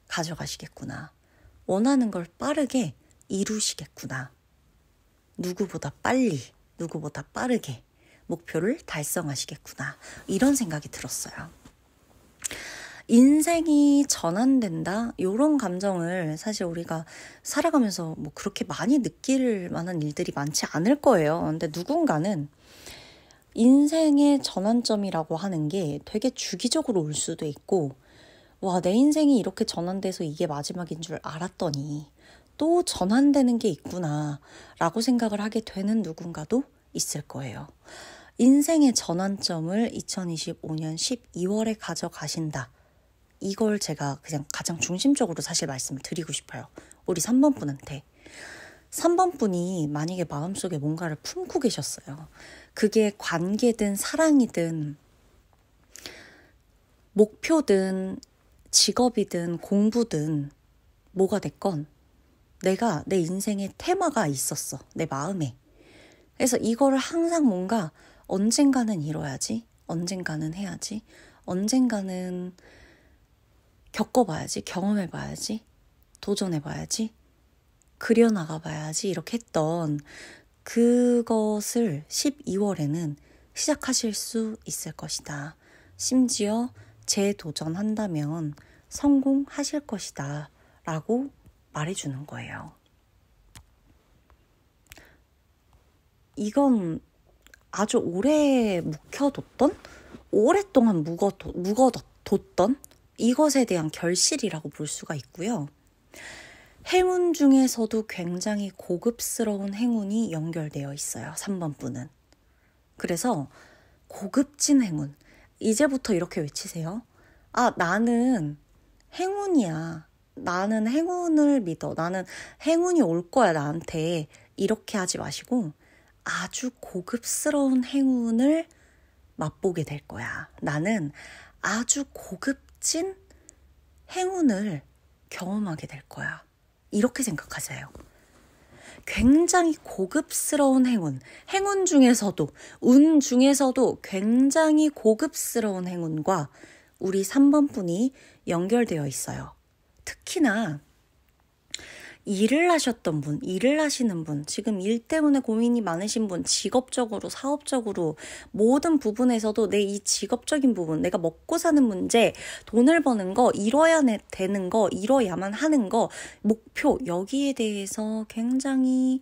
가져가시겠구나. 원하는 걸 빠르게 이루시겠구나. 누구보다 빨리, 누구보다 빠르게 목표를 달성하시겠구나. 이런 생각이 들었어요. 인생이 전환된다? 이런 감정을 사실 우리가 살아가면서 그렇게 많이 느낄 만한 일들이 많지 않을 거예요. 근데 누군가는 인생의 전환점이라고 하는 게 되게 주기적으로 올 수도 있고, 와, 내 인생이 이렇게 전환돼서 이게 마지막인 줄 알았더니 또 전환되는 게 있구나 라고 생각을 하게 되는 누군가도 있을 거예요. 인생의 전환점을 2025년 12월에 가져가신다. 이걸 제가 그냥 가장 중심적으로 사실 말씀을 드리고 싶어요. 우리 3번 분한테. 3번 분이 만약에 마음속에 뭔가를 품고 계셨어요. 그게 관계든 사랑이든 목표든 직업이든 공부든 뭐가 됐건 내가 내 인생의 테마가 있었어. 내 마음에. 그래서 이거를 항상 뭔가 언젠가는 이뤄야지. 언젠가는 해야지. 언젠가는 겪어봐야지. 경험해봐야지. 도전해봐야지. 그려나가봐야지. 이렇게 했던 그것을 12월에는 시작하실 수 있을 것이다. 심지어 재도전한다면 성공하실 것이다. 라고 말해주는 거예요. 이건 아주 오래 묵혀뒀던, 오랫동안 묵어뒀던 이것에 대한 결실이라고 볼 수가 있고요. 행운 중에서도 굉장히 고급스러운 행운이 연결되어 있어요. 3번 분은. 그래서 고급진 행운. 이제부터 이렇게 외치세요. 나는 행운이야. 나는 행운을 믿어. 나는 행운이 올 거야, 나한테. 이렇게 하지 마시고 아주 고급스러운 행운을 맛보게 될 거야. 나는 아주 고급진 행운을 경험하게 될 거야. 이렇게 생각하세요. 굉장히 고급스러운 행운 중에서도, 운 중에서도 굉장히 고급스러운 행운과 우리 3번 분이 연결되어 있어요. 특히나 일을 하셨던 분, 일을 하시는 분, 지금 일 때문에 고민이 많으신 분, 직업적으로, 사업적으로 모든 부분에서도 내 이 직업적인 부분, 내가 먹고 사는 문제, 돈을 버는 거, 이뤄야 되는 거, 이뤄야만 하는 거, 목표, 여기에 대해서 굉장히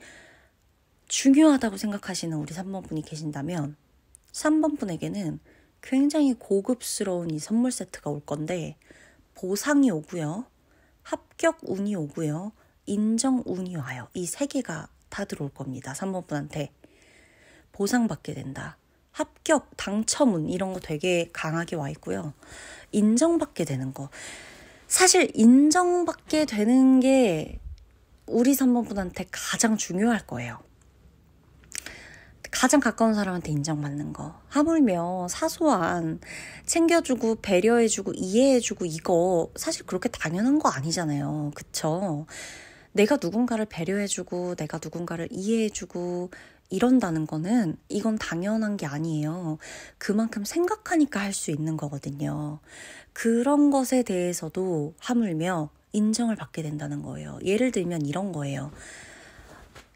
중요하다고 생각하시는 우리 3번 분이 계신다면 3번 분에게는 굉장히 고급스러운 이 선물 세트가 올 건데 보상이 오고요. 합격 운이 오고요. 인정 운이 와요. 이 세 개가 다 들어올 겁니다. 3번 분한테. 보상받게 된다. 합격, 당첨운 이런 거 되게 강하게 와 있고요. 인정받게 되는 거. 사실 인정받게 되는 게 우리 3번 분한테 가장 중요할 거예요. 가장 가까운 사람한테 인정받는 거. 하물며 사소한 챙겨주고 배려해주고 이해해주고 이거 사실 그렇게 당연한 거 아니잖아요. 그쵸? 내가 누군가를 배려해주고 내가 누군가를 이해해주고 이런다는 거는 이건 당연한 게 아니에요. 그만큼 생각하니까 할 수 있는 거거든요. 그런 것에 대해서도 하물며 인정을 받게 된다는 거예요. 예를 들면 이런 거예요.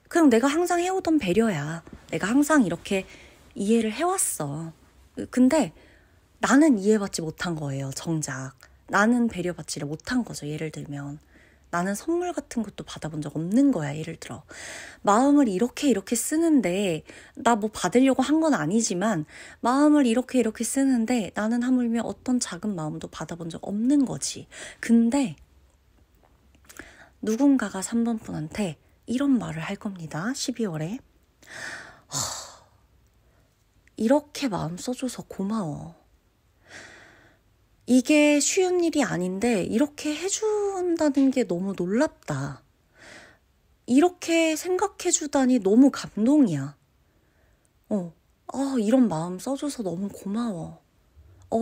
그냥 내가 항상 해오던 배려야. 내가 항상 이렇게 이해를 해왔어. 근데 나는 이해받지 못한 거예요, 정작. 나는 배려받지를 못한 거죠. 예를 들면 나는 선물 같은 것도 받아본 적 없는 거야. 예를 들어 마음을 이렇게 쓰는데 나 뭐 받으려고 한 건 아니지만 마음을 이렇게 쓰는데 나는 하물며 어떤 작은 마음도 받아본 적 없는 거지. 근데 누군가가 3번 분한테 이런 말을 할 겁니다. 12월에 이렇게 마음 써줘서 고마워. 이게 쉬운 일이 아닌데 이렇게 해준다는 게 너무 놀랍다. 이렇게 생각해주다니 너무 감동이야. 이런 마음 써줘서 너무 고마워.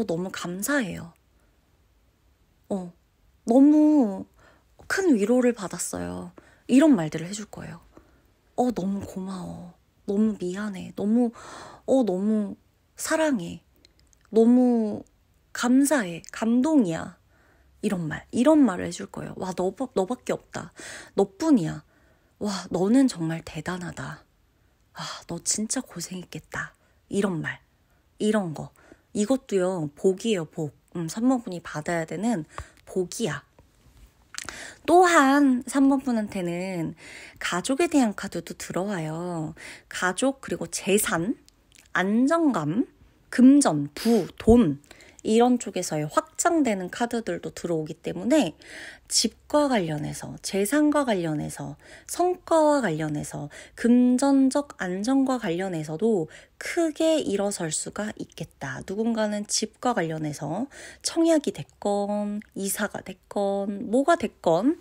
너무 감사해요. 너무 큰 위로를 받았어요. 이런 말들을 해줄 거예요. 너무 고마워. 너무 미안해. 너무 사랑해. 너무 감사해. 감동이야. 이런 말을 해줄 거예요. 와, 너밖에 없다. 너뿐이야. 와, 너는 정말 대단하다. 너 진짜 고생했겠다. 이런 말. 이런 거. 이것도요, 복이에요, 복. 3번 분이 받아야 되는 복이야. 또한 3번 분한테는 가족에 대한 카드도 들어와요. 가족, 그리고 재산, 안정감, 금전, 부, 돈 이런 쪽에서의 확장되는 카드들도 들어오기 때문에 집과 관련해서, 재산과 관련해서, 성과와 관련해서, 금전적 안정과 관련해서도 크게 일어설 수가 있겠다. 누군가는 집과 관련해서 청약이 됐건, 이사가 됐건, 뭐가 됐건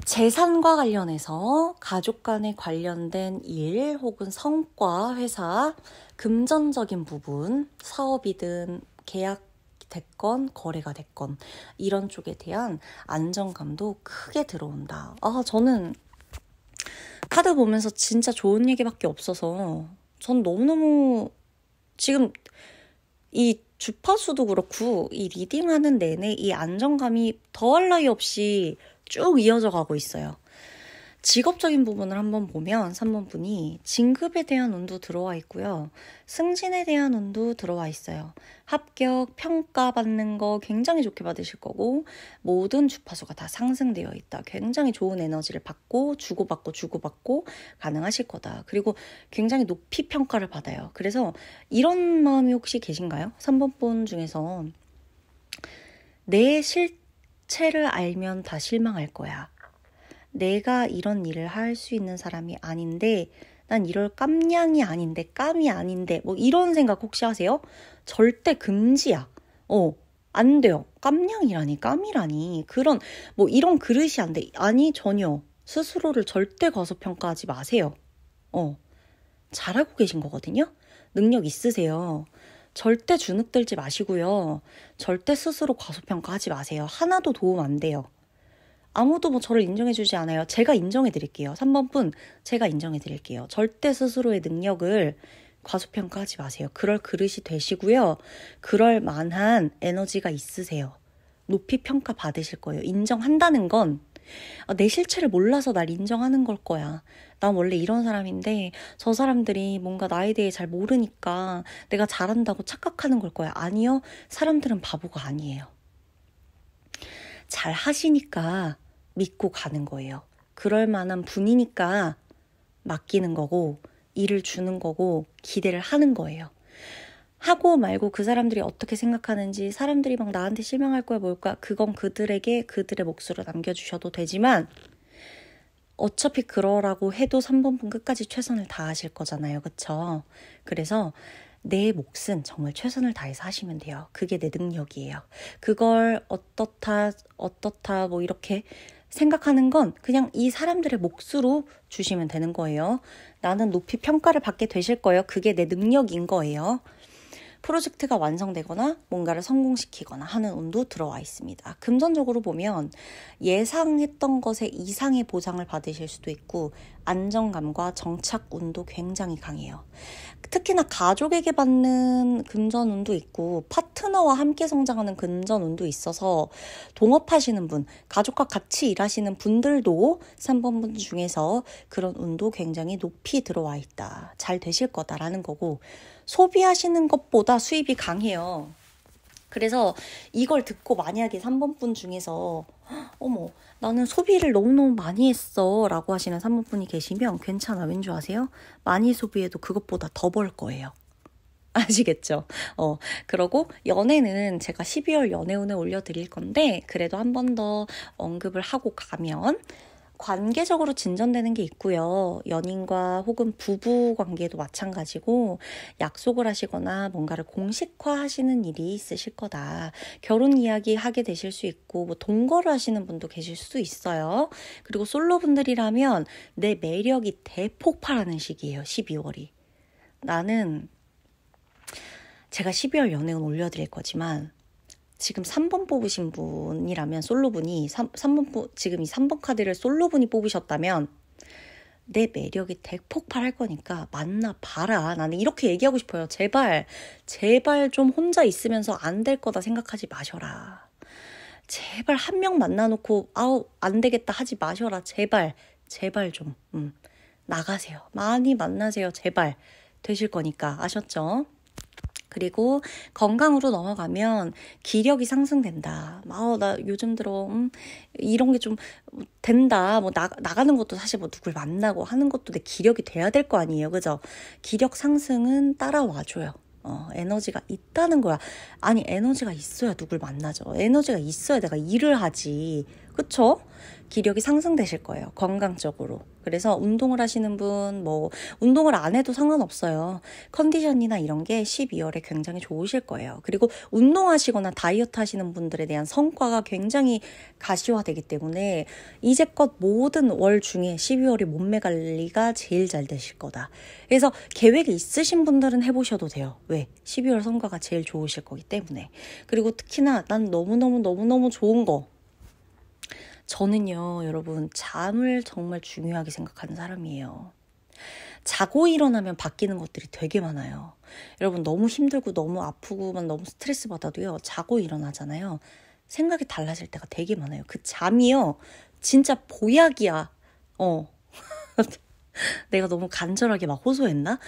재산과 관련해서 가족 간에 관련된 일 혹은 성과, 회사, 금전적인 부분, 사업이든 계약 됐건 거래가 됐건 이런 쪽에 대한 안정감도 크게 들어온다. 저는 카드 보면서 진짜 좋은 얘기밖에 없어서 전 너무너무 지금 이 주파수도 그렇고 이 리딩하는 내내 이 안정감이 더할 나위 없이 쭉 이어져 가고 있어요. 직업적인 부분을 한번 보면 3번 분이 진급에 대한 운도 들어와 있고요. 승진에 대한 운도 들어와 있어요. 합격, 평가받는 거 굉장히 좋게 받으실 거고 모든 주파수가 다 상승되어 있다. 굉장히 좋은 에너지를 받고 주고받고 가능하실 거다. 그리고 굉장히 높이 평가를 받아요. 그래서 이런 마음이 혹시 계신가요? 3번 분 중에서 내 실체를 알면 다 실망할 거야. 내가 이런 일을 할 수 있는 사람이 아닌데 난 이럴 깜냥이 아닌데 깜이 아닌데 뭐 이런 생각 혹시 하세요? 절대 금지야. 안 돼요. 깜냥이라니 깜이라니 그런 뭐 이런 그릇이 안 돼. 아니 전혀 스스로를 절대 과소평가하지 마세요. 잘하고 계신 거거든요. 능력 있으세요. 절대 주눅들지 마시고요. 절대 스스로 과소평가하지 마세요. 하나도 도움 안 돼요. 아무도 뭐 저를 인정해주지 않아요. 제가 인정해드릴게요. 3번 분 제가 인정해드릴게요. 절대 스스로의 능력을 과소평가하지 마세요. 그럴 그릇이 되시고요. 그럴 만한 에너지가 있으세요. 높이 평가받으실 거예요. 인정한다는 건 내 실체를 몰라서 날 인정하는 걸 거야. 난 원래 이런 사람인데 저 사람들이 뭔가 나에 대해 잘 모르니까 내가 잘한다고 착각하는 걸 거야. 아니요. 사람들은 바보가 아니에요. 잘 하시니까 믿고 가는 거예요. 그럴 만한 분이니까 맡기는 거고 일을 주는 거고 기대를 하는 거예요. 하고 말고 그 사람들이 어떻게 생각하는지 사람들이 막 나한테 실망할 거야 뭘까 그건 그들에게 그들의 몫으로 남겨주셔도 되지만 어차피 그러라고 해도 3번 분 끝까지 최선을 다하실 거잖아요. 그쵸? 그래서 내 몫은 정말 최선을 다해서 하시면 돼요. 그게 내 능력이에요. 그걸 어떻다 뭐 이렇게 생각하는 건 그냥 이 사람들의 몫으로 주시면 되는 거예요. 나는 높이 평가를 받게 되실 거예요. 그게 내 능력인 거예요. 프로젝트가 완성되거나 뭔가를 성공시키거나 하는 운도 들어와 있습니다. 금전적으로 보면 예상했던 것의 이상의 보상을 받으실 수도 있고 안정감과 정착 운도 굉장히 강해요. 특히나 가족에게 받는 금전 운도 있고 파트너와 함께 성장하는 금전 운도 있어서 동업하시는 분, 가족과 같이 일하시는 분들도 3번 분 중에서 그런 운도 굉장히 높이 들어와 있다. 잘 되실 거다라는 거고 소비하시는 것보다 수입이 강해요. 그래서 이걸 듣고 만약에 3번 분 중에서 어머 나는 소비를 너무너무 많이 했어 라고 하시는 3번 분이 계시면 괜찮아. 왠지 아세요? 많이 소비해도 그것보다 더 벌 거예요. 아시겠죠? 그러고 연애는 제가 12월 연애운에 올려드릴 건데 그래도 한 번 더 언급을 하고 가면 관계적으로 진전되는 게 있고요. 연인과 혹은 부부 관계도 마찬가지고 약속을 하시거나 뭔가를 공식화하시는 일이 있으실 거다. 결혼 이야기 하게 되실 수 있고 뭐 동거를 하시는 분도 계실 수 있어요. 그리고 솔로분들이라면 내 매력이 대폭발하는 시기예요. 12월이. 나는 제가 12월 연애운 올려드릴 거지만 지금 3번 뽑으신 분이라면 솔로분이 3번 지금 이 3번 카드를 솔로분이 뽑으셨다면 내 매력이 대폭발할 거니까 만나봐라. 나는 이렇게 얘기하고 싶어요. 제발 좀 혼자 있으면서 안 될 거다 생각하지 마셔라. 제발 한 명 만나놓고 안 되겠다 하지 마셔라. 제발 좀 나가세요. 많이 만나세요. 제발 되실 거니까. 아셨죠? 그리고 건강으로 넘어가면 기력이 상승된다. 나 요즘 들어 이런 게 좀 된다. 뭐 나가는 것도 사실 뭐 누굴 만나고 하는 것도 내 기력이 돼야 될 거 아니에요. 그죠? 기력 상승은 따라와줘요. 에너지가 있다는 거야. 아니 에너지가 있어야 누굴 만나죠. 에너지가 있어야 내가 일을 하지. 그쵸? 기력이 상승되실 거예요. 건강적으로. 그래서 운동을 하시는 분, 운동을 안 해도 상관없어요. 컨디션이나 이런 게 12월에 굉장히 좋으실 거예요. 그리고 운동하시거나 다이어트 하시는 분들에 대한 성과가 굉장히 가시화되기 때문에 이제껏 모든 월 중에 12월이 몸매 관리가 제일 잘 되실 거다. 그래서 계획이 있으신 분들은 해보셔도 돼요. 왜? 12월 성과가 제일 좋으실 거기 때문에. 그리고 특히나 난 너무너무 좋은 거. 저는요, 여러분, 잠을 정말 중요하게 생각하는 사람이에요. 자고 일어나면 바뀌는 것들이 되게 많아요. 여러분, 너무 힘들고 너무 아프고만 너무 스트레스 받아도요, 자고 일어나잖아요. 생각이 달라질 때가 되게 많아요. 그 잠이요, 진짜 보약이야. 내가 너무 간절하게 막 호소했나?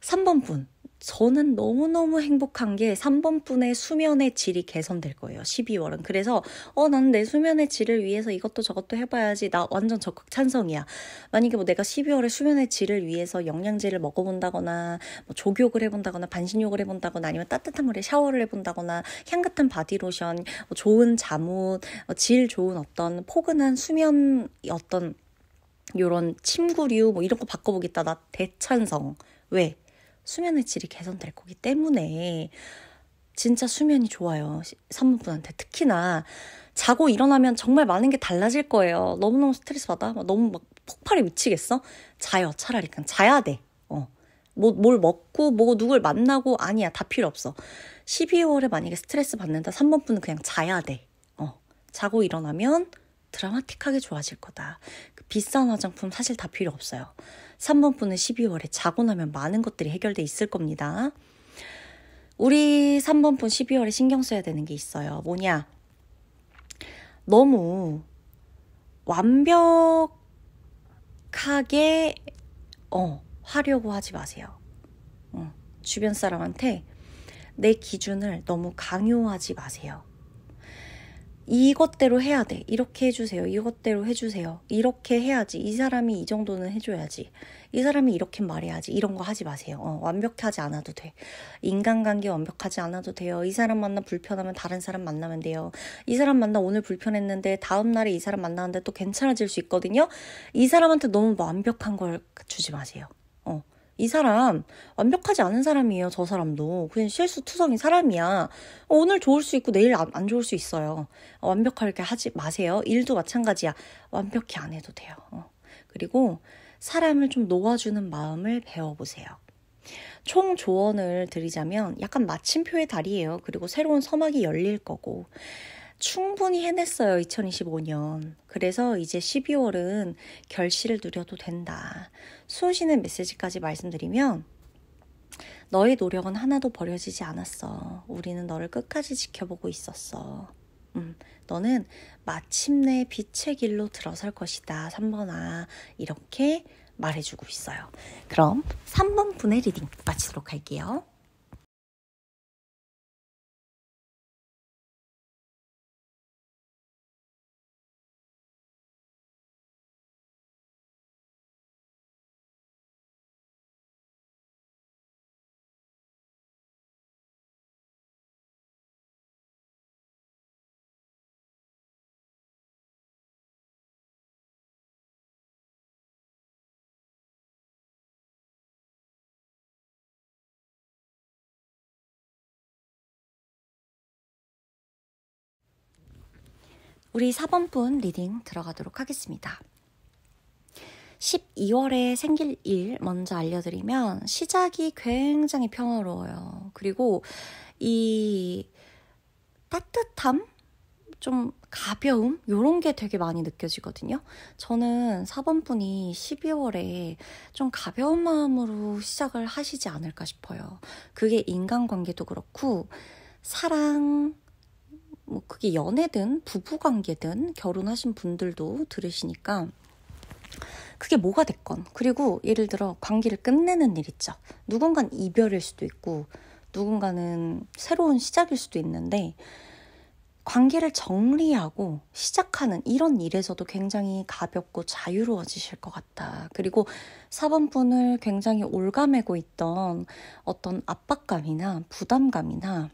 3번 분. 저는 너무너무 행복한 게 3번 분의 수면의 질이 개선될 거예요. 12월은. 그래서 나는 내 수면의 질을 위해서 이것도 저것도 해봐야지. 나 완전 적극 찬성이야. 만약에 뭐 내가 12월에 수면의 질을 위해서 영양제를 먹어본다거나 뭐 족욕을 해본다거나 반신욕을 해본다거나 아니면 따뜻한 물에 샤워를 해본다거나 향긋한 바디로션, 뭐 좋은 잠옷, 질 좋은 어떤 포근한 수면 어떤 요런 침구류 뭐 이런 거 바꿔보겠다. 나 대찬성. 왜? 수면의 질이 개선될 거기 때문에 진짜 수면이 좋아요. 3번분한테 특히나 자고 일어나면 정말 많은 게 달라질 거예요. 너무너무 스트레스 받아? 너무 막 폭발에 미치겠어? 자요. 차라리 그냥 자야 돼. 뭘 먹고 누굴 만나고 아니야. 다 필요 없어. 12월에 만약에 스트레스 받는다. 3번분은 그냥 자야 돼. 자고 일어나면 드라마틱하게 좋아질 거다. 그 비싼 화장품 사실 다 필요 없어요. 3번 분은 12월에 자고 나면 많은 것들이 해결돼 있을 겁니다. 우리 3번 분 12월에 신경 써야 되는 게 있어요. 뭐냐? 너무 완벽하게 하려고 하지 마세요. 주변 사람한테 내 기준을 너무 강요하지 마세요. 이것대로 해야 돼. 이렇게 해주세요. 이것대로 해주세요. 이렇게 해야지. 이 사람이 이 정도는 해줘야지. 이 사람이 이렇게 말해야지. 이런 거 하지 마세요. 완벽하지 않아도 돼. 인간관계 완벽하지 않아도 돼요. 이 사람 만나 불편하면 다른 사람 만나면 돼요. 이 사람 만나 오늘 불편했는데 다음 날에 이 사람 만나는데 또 괜찮아질 수 있거든요. 이 사람한테 너무 완벽한 걸 주지 마세요. 이 사람 완벽하지 않은 사람이에요. 저 사람도 그냥 실수투성인 사람이야. 오늘 좋을 수 있고 내일 안 좋을 수 있어요. 완벽하게 하지 마세요. 일도 마찬가지야. 완벽히 안 해도 돼요. 그리고 사람을 좀 놓아주는 마음을 배워보세요. 총 조언을 드리자면 약간 마침표의 달이에요. 그리고 새로운 서막이 열릴 거고 충분히 해냈어요. 2025년. 그래서 이제 12월은 결실을 누려도 된다. 수호신의 메시지까지 말씀드리면 너의 노력은 하나도 버려지지 않았어. 우리는 너를 끝까지 지켜보고 있었어. 너는 마침내 빛의 길로 들어설 것이다. 3번아. 이렇게 말해주고 있어요. 그럼 3번 분의 리딩 마치도록 할게요. 우리 4번분 리딩 들어가도록 하겠습니다. 12월에 생길 일 먼저 알려드리면 시작이 굉장히 평화로워요. 그리고 이 따뜻함? 좀 가벼움? 이런 게 되게 많이 느껴지거든요. 저는 4번분이 12월에 좀 가벼운 마음으로 시작을 하시지 않을까 싶어요. 그게 인간관계도 그렇고 사랑, 뭐 그게 연애든 부부관계든 결혼하신 분들도 들으시니까 그게 뭐가 됐건, 그리고 예를 들어 관계를 끝내는 일 있죠. 누군가는 이별일 수도 있고 누군가는 새로운 시작일 수도 있는데 관계를 정리하고 시작하는 이런 일에서도 굉장히 가볍고 자유로워지실 것 같다. 그리고 4번분을 굉장히 올가매고 있던 어떤 압박감이나 부담감이나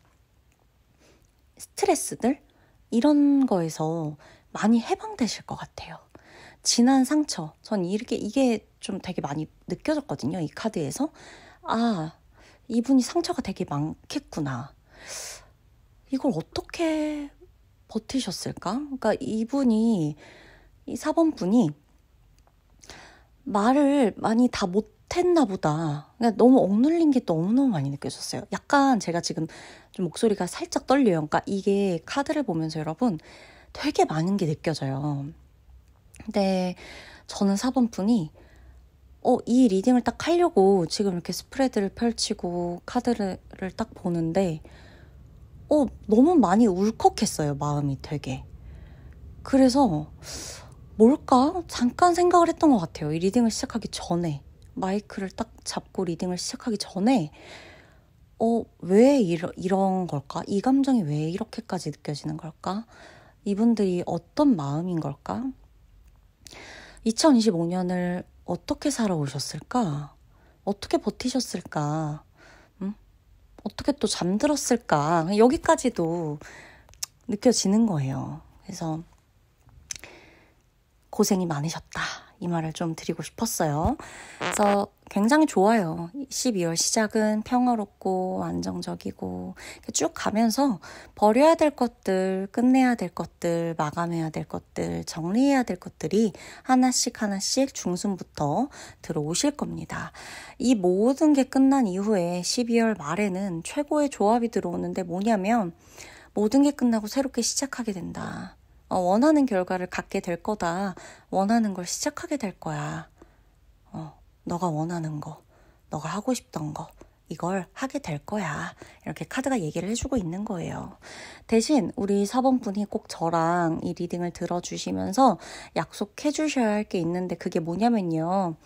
스트레스들 이런 거에서 많이 해방되실 것 같아요. 지난 상처, 전 이게 좀 되게 많이 느껴졌거든요. 이 카드에서. 아, 이분이 상처가 되게 많겠구나. 이걸 어떻게 버티셨을까? 그러니까 이 4번분이 말을 많이 다 못했나 보다. 그러니까 너무 억눌린 게 너무너무 많이 느껴졌어요. 약간 제가 지금 좀 목소리가 살짝 떨려요. 그러니까 이게 카드를 보면서 여러분 되게 많은 게 느껴져요. 근데 저는 4번분이 이 리딩을 딱 하려고 지금 이렇게 스프레드를 펼치고 카드를 딱 보는데 너무 많이 울컥했어요. 마음이 되게. 그래서 뭘까? 잠깐 생각을 했던 것 같아요. 이 리딩을 시작하기 전에. 마이크를 딱 잡고 리딩을 시작하기 전에 왜 이런 걸까? 이 감정이 왜 이렇게까지 느껴지는 걸까? 이분들이 어떤 마음인 걸까? 2025년을 어떻게 살아오셨을까? 어떻게 버티셨을까? 어떻게 또 잠들었을까? 여기까지도 느껴지는 거예요. 그래서 고생이 많으셨다. 이 말을 좀 드리고 싶었어요. 그래서 굉장히 좋아요. 12월 시작은 평화롭고 안정적이고 쭉 가면서 버려야 될 것들, 끝내야 될 것들, 마감해야 될 것들, 정리해야 될 것들이 하나씩 중순부터 들어오실 겁니다. 이 모든 게 끝난 이후에 12월 말에는 최고의 조합이 들어오는데 뭐냐면 모든 게 끝나고 새롭게 시작하게 된다. 원하는 결과를 갖게 될 거다. 원하는 걸 시작하게 될 거야. 너가 원하는 거, 너가 하고 싶던 거, 이걸 하게 될 거야. 이렇게 카드가 얘기를 해주고 있는 거예요. 대신 우리 4번분이 꼭 저랑 이 리딩을 들어주시면서 약속해 주셔야 할 게 있는데 그게 뭐냐면요.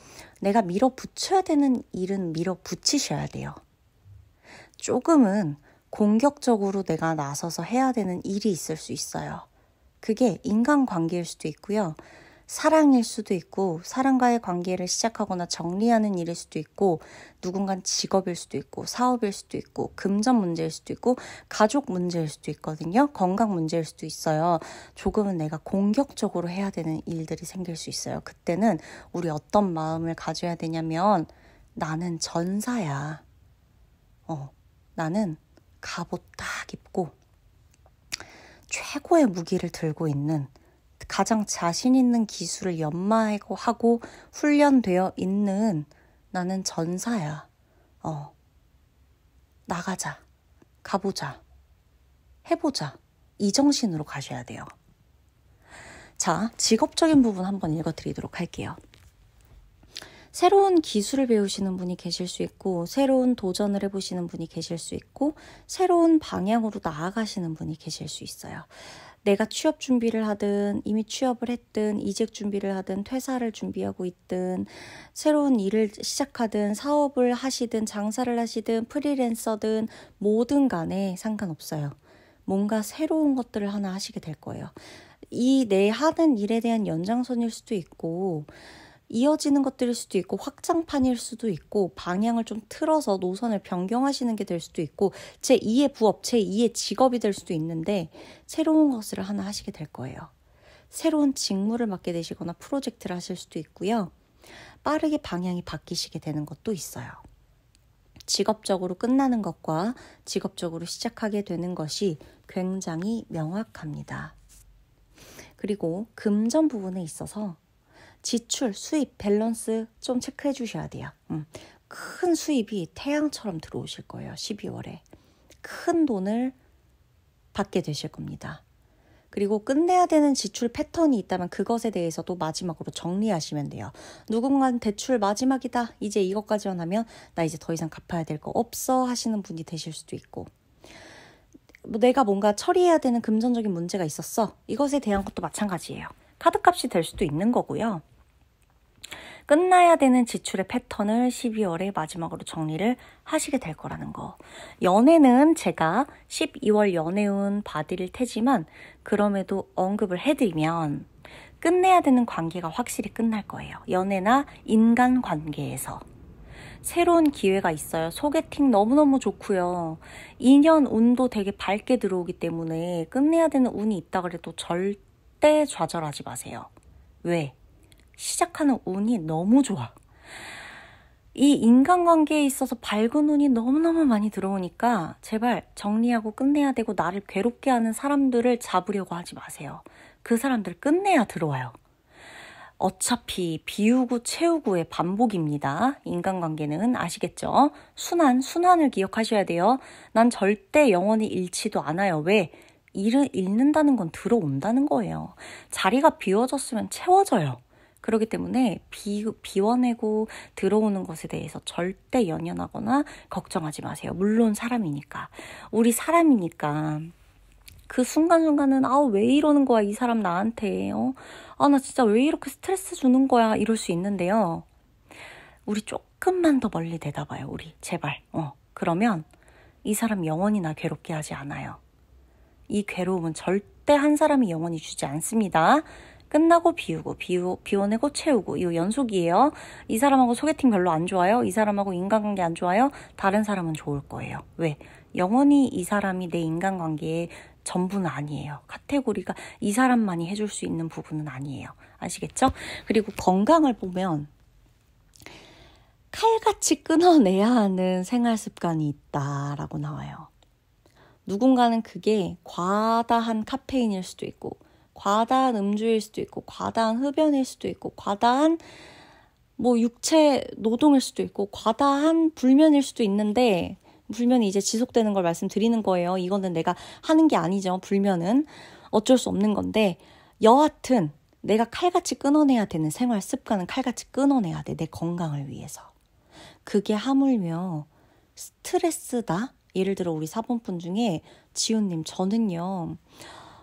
내가 밀어붙여야 되는 일은 밀어붙이셔야 돼요. 조금은 공격적으로 내가 나서서 해야 되는 일이 있을 수 있어요. 그게 인간관계일 수도 있고요. 사랑일 수도 있고 사람과의 관계를 시작하거나 정리하는 일일 수도 있고 누군가는 직업일 수도 있고 사업일 수도 있고 금전 문제일 수도 있고 가족 문제일 수도 있거든요. 건강 문제일 수도 있어요. 조금은 내가 공격적으로 해야 되는 일들이 생길 수 있어요. 그때는 우리 어떤 마음을 가져야 되냐면 나는 전사야. 나는 갑옷 딱 입고 최고의 무기를 들고 있는 가장 자신 있는 기술을 연마하고 훈련되어 있는 나는 전사야. 나가자. 가보자. 해보자. 이 정신으로 가셔야 돼요. 자, 직업적인 부분 한번 읽어드리도록 할게요. 새로운 기술을 배우시는 분이 계실 수 있고 새로운 도전을 해보시는 분이 계실 수 있고 새로운 방향으로 나아가시는 분이 계실 수 있어요. 내가 취업 준비를 하든 이미 취업을 했든 이직 준비를 하든 퇴사를 준비하고 있든 새로운 일을 시작하든 사업을 하시든 장사를 하시든 프리랜서든 뭐든 간에 상관없어요. 뭔가 새로운 것들을 하나 하시게 될 거예요. 이 내 하는 일에 대한 연장선일 수도 있고 이어지는 것들일 수도 있고 확장판일 수도 있고 방향을 좀 틀어서 노선을 변경하시는 게 될 수도 있고 제2의 부업, 제2의 직업이 될 수도 있는데 새로운 것을 하나 하시게 될 거예요. 새로운 직무를 맡게 되시거나 프로젝트를 하실 수도 있고요. 빠르게 방향이 바뀌시게 되는 것도 있어요. 직업적으로 끝나는 것과 직업적으로 시작하게 되는 것이 굉장히 명확합니다. 그리고 금전 부분에 있어서 지출, 수입, 밸런스 좀 체크해 주셔야 돼요. 큰 수입이 태양처럼 들어오실 거예요. 12월에. 큰 돈을 받게 되실 겁니다. 그리고 끝내야 되는 지출 패턴이 있다면 그것에 대해서도 마지막으로 정리하시면 돼요. 누군가는 대출 마지막이다. 이제 이것까지만 하면 나 이제 더 이상 갚아야 될 거 없어 하시는 분이 되실 수도 있고, 내가 뭔가 처리해야 되는 금전적인 문제가 있었어. 이것에 대한 것도 마찬가지예요. 카드값이 될 수도 있는 거고요. 끝나야 되는 지출의 패턴을 12월에 마지막으로 정리를 하시게 될 거라는 거. 연애는 제가 12월 연애운 봐드릴 테지만 그럼에도 언급을 해드리면 끝내야 되는 관계가 확실히 끝날 거예요. 연애나 인간관계에서. 새로운 기회가 있어요. 소개팅 너무너무 좋고요. 인연 운도 되게 밝게 들어오기 때문에 끝내야 되는 운이 있다 그래도 절대 좌절하지 마세요. 왜? 시작하는 운이 너무 좋아. 이 인간관계에 있어서 밝은 운이 너무너무 많이 들어오니까 제발 정리하고 끝내야 되고 나를 괴롭게 하는 사람들을 잡으려고 하지 마세요. 그 사람들 끝내야 들어와요. 어차피 비우고 채우고의 반복입니다. 인간관계는 아시겠죠? 순환을 기억하셔야 돼요. 난 절대 영원히 잃지도 않아요. 왜? 일을 잃는다는 건 들어온다는 거예요. 자리가 비워졌으면 채워져요. 그렇기 때문에 비워내고 들어오는 것에 대해서 절대 연연하거나 걱정하지 마세요. 물론 사람이니까. 우리 사람이니까. 그 순간순간은 왜 이러는 거야 이 사람 나한테. 나 진짜 왜 이렇게 스트레스 주는 거야 이럴 수 있는데요. 우리 조금만 더 멀리 내다봐요. 우리 제발. 그러면 이 사람 영원히 나 괴롭게 하지 않아요. 이 괴로움은 절대 한 사람이 영원히 주지 않습니다. 끝나고 비우고 비워내고 채우고 이거 연속이에요. 이 사람하고 소개팅 별로 안 좋아요. 이 사람하고 인간관계 안 좋아요. 다른 사람은 좋을 거예요. 왜? 영원히 이 사람이 내 인간관계의 전부는 아니에요. 카테고리가 이 사람만이 해줄 수 있는 부분은 아니에요. 아시겠죠? 그리고 건강을 보면 칼같이 끊어내야 하는 생활 습관이 있다라고 나와요. 누군가는 그게 과다한 카페인일 수도 있고 과다한 음주일 수도 있고 과다한 흡연일 수도 있고 과다한 육체 노동일 수도 있고 과다한 불면일 수도 있는데, 불면이 이제 지속되는 걸 말씀드리는 거예요. 이거는 내가 하는 게 아니죠. 불면은 어쩔 수 없는 건데, 여하튼 내가 칼같이 끊어내야 되는 생활 습관은 칼같이 끊어내야 돼. 내 건강을 위해서. 그게 하물며 스트레스다. 예를 들어 우리 사본분 중에 지훈님, 저는요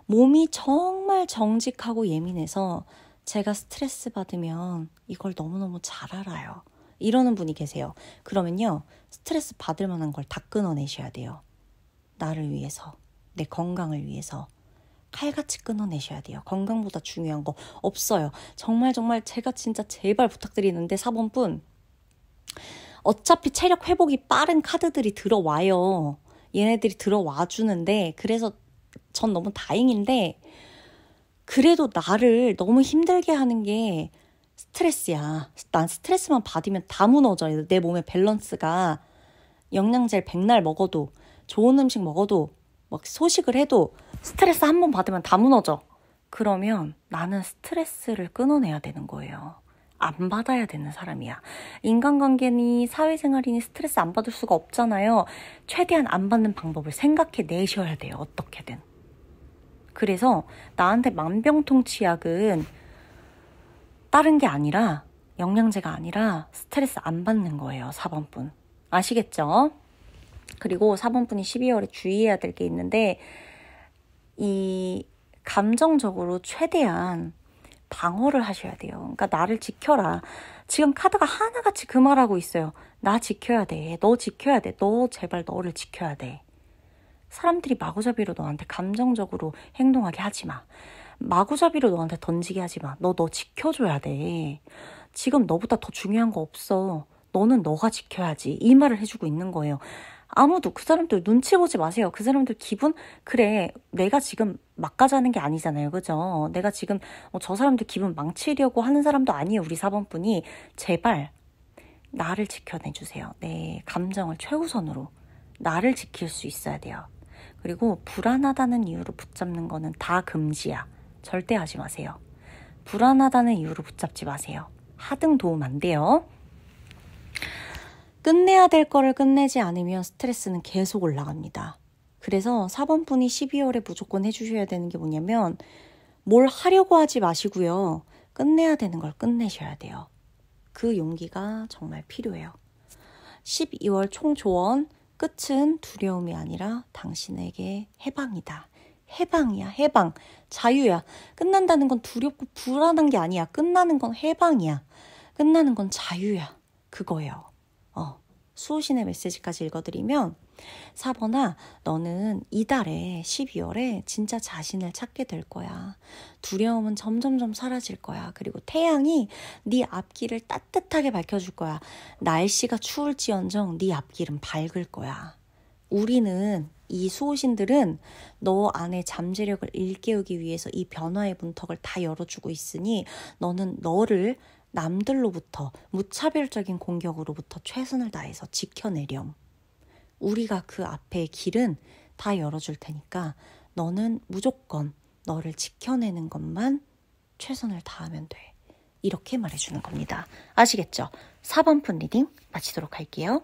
몸이 정말 정직하고 예민해서 제가 스트레스 받으면 이걸 너무너무 잘 알아요. 이러는 분이 계세요. 그러면요, 스트레스 받을 만한 걸 다 끊어내셔야 돼요. 나를 위해서, 내 건강을 위해서 칼같이 끊어내셔야 돼요. 건강보다 중요한 거 없어요. 정말 제가 진짜 제발 부탁드리는데, 사본분 어차피 체력 회복이 빠른 카드들이 들어와요. 얘네들이 들어와 주는데, 그래서 전 너무 다행인데, 그래도 나를 너무 힘들게 하는 게 스트레스야. 난 스트레스만 받으면 다 무너져요. 내 몸의 밸런스가. 영양제를 100날 먹어도, 좋은 음식 먹어도, 소식을 해도 스트레스 한 번 받으면 다 무너져. 그러면 나는 스트레스를 끊어내야 되는 거예요. 안 받아야 되는 사람이야. 인간관계니 사회생활이니 스트레스 안 받을 수가 없잖아요. 최대한 안 받는 방법을 생각해 내셔야 돼요. 어떻게든. 그래서 나한테 만병통치약은 다른 게 아니라, 영양제가 아니라 스트레스 안 받는 거예요. 4번분. 아시겠죠? 그리고 4번분이 12월에 주의해야 될 게 있는데, 이 감정적으로 최대한 방어를 하셔야 돼요. 그러니까 나를 지켜라. 지금 카드가 하나같이 그 말하고 있어요. 나 지켜야 돼. 너 지켜야 돼. 너 제발 너를 지켜야 돼. 사람들이 마구잡이로 너한테 감정적으로 행동하게 하지 마. 마구잡이로 너한테 던지게 하지 마. 너 지켜줘야 돼. 지금 너보다 더 중요한 거 없어. 너는 너가 지켜야지. 이 말을 해주고 있는 거예요. 아무도 그 사람들 눈치 보지 마세요. 그 사람들 기분, 그래, 내가 지금 막가자는 게 아니잖아요. 그죠? 내가 지금 저 사람들 기분 망치려고 하는 사람도 아니에요. 우리 4번분이. 제발 나를 지켜내주세요. 내 감정을 최우선으로. 나를 지킬 수 있어야 돼요. 그리고 불안하다는 이유로 붙잡는 거는 다 금지야. 절대 하지 마세요. 불안하다는 이유로 붙잡지 마세요. 하등 도움 안 돼요. 끝내야 될 거를 끝내지 않으면 스트레스는 계속 올라갑니다. 그래서 4번 분이 12월에 무조건 해주셔야 되는 게 뭐냐면 뭘 하려고 하지 마시고요. 끝내야 되는 걸 끝내셔야 돼요. 그 용기가 정말 필요해요. 12월 총조언, 끝은 두려움이 아니라 당신에게 해방이다. 해방이야, 해방. 자유야. 끝난다는 건 두렵고 불안한 게 아니야. 끝나는 건 해방이야. 끝나는 건 자유야. 그거예요. 수호신의 메시지까지 읽어드리면 4번아, 너는 이달에 12월에 진짜 자신을 찾게 될 거야. 두려움은 점점점 사라질 거야. 그리고 태양이 네 앞길을 따뜻하게 밝혀줄 거야. 날씨가 추울지언정 네 앞길은 밝을 거야. 우리는, 이 수호신들은 너 안에 잠재력을 일깨우기 위해서 이 변화의 문턱을 다 열어주고 있으니 너는 너를 남들로부터, 무차별적인 공격으로부터 최선을 다해서 지켜내렴. 우리가 그 앞에 길은 다 열어줄 테니까 너는 무조건 너를 지켜내는 것만 최선을 다하면 돼. 이렇게 말해주는 겁니다. 아시겠죠? 4번 분 리딩 마치도록 할게요.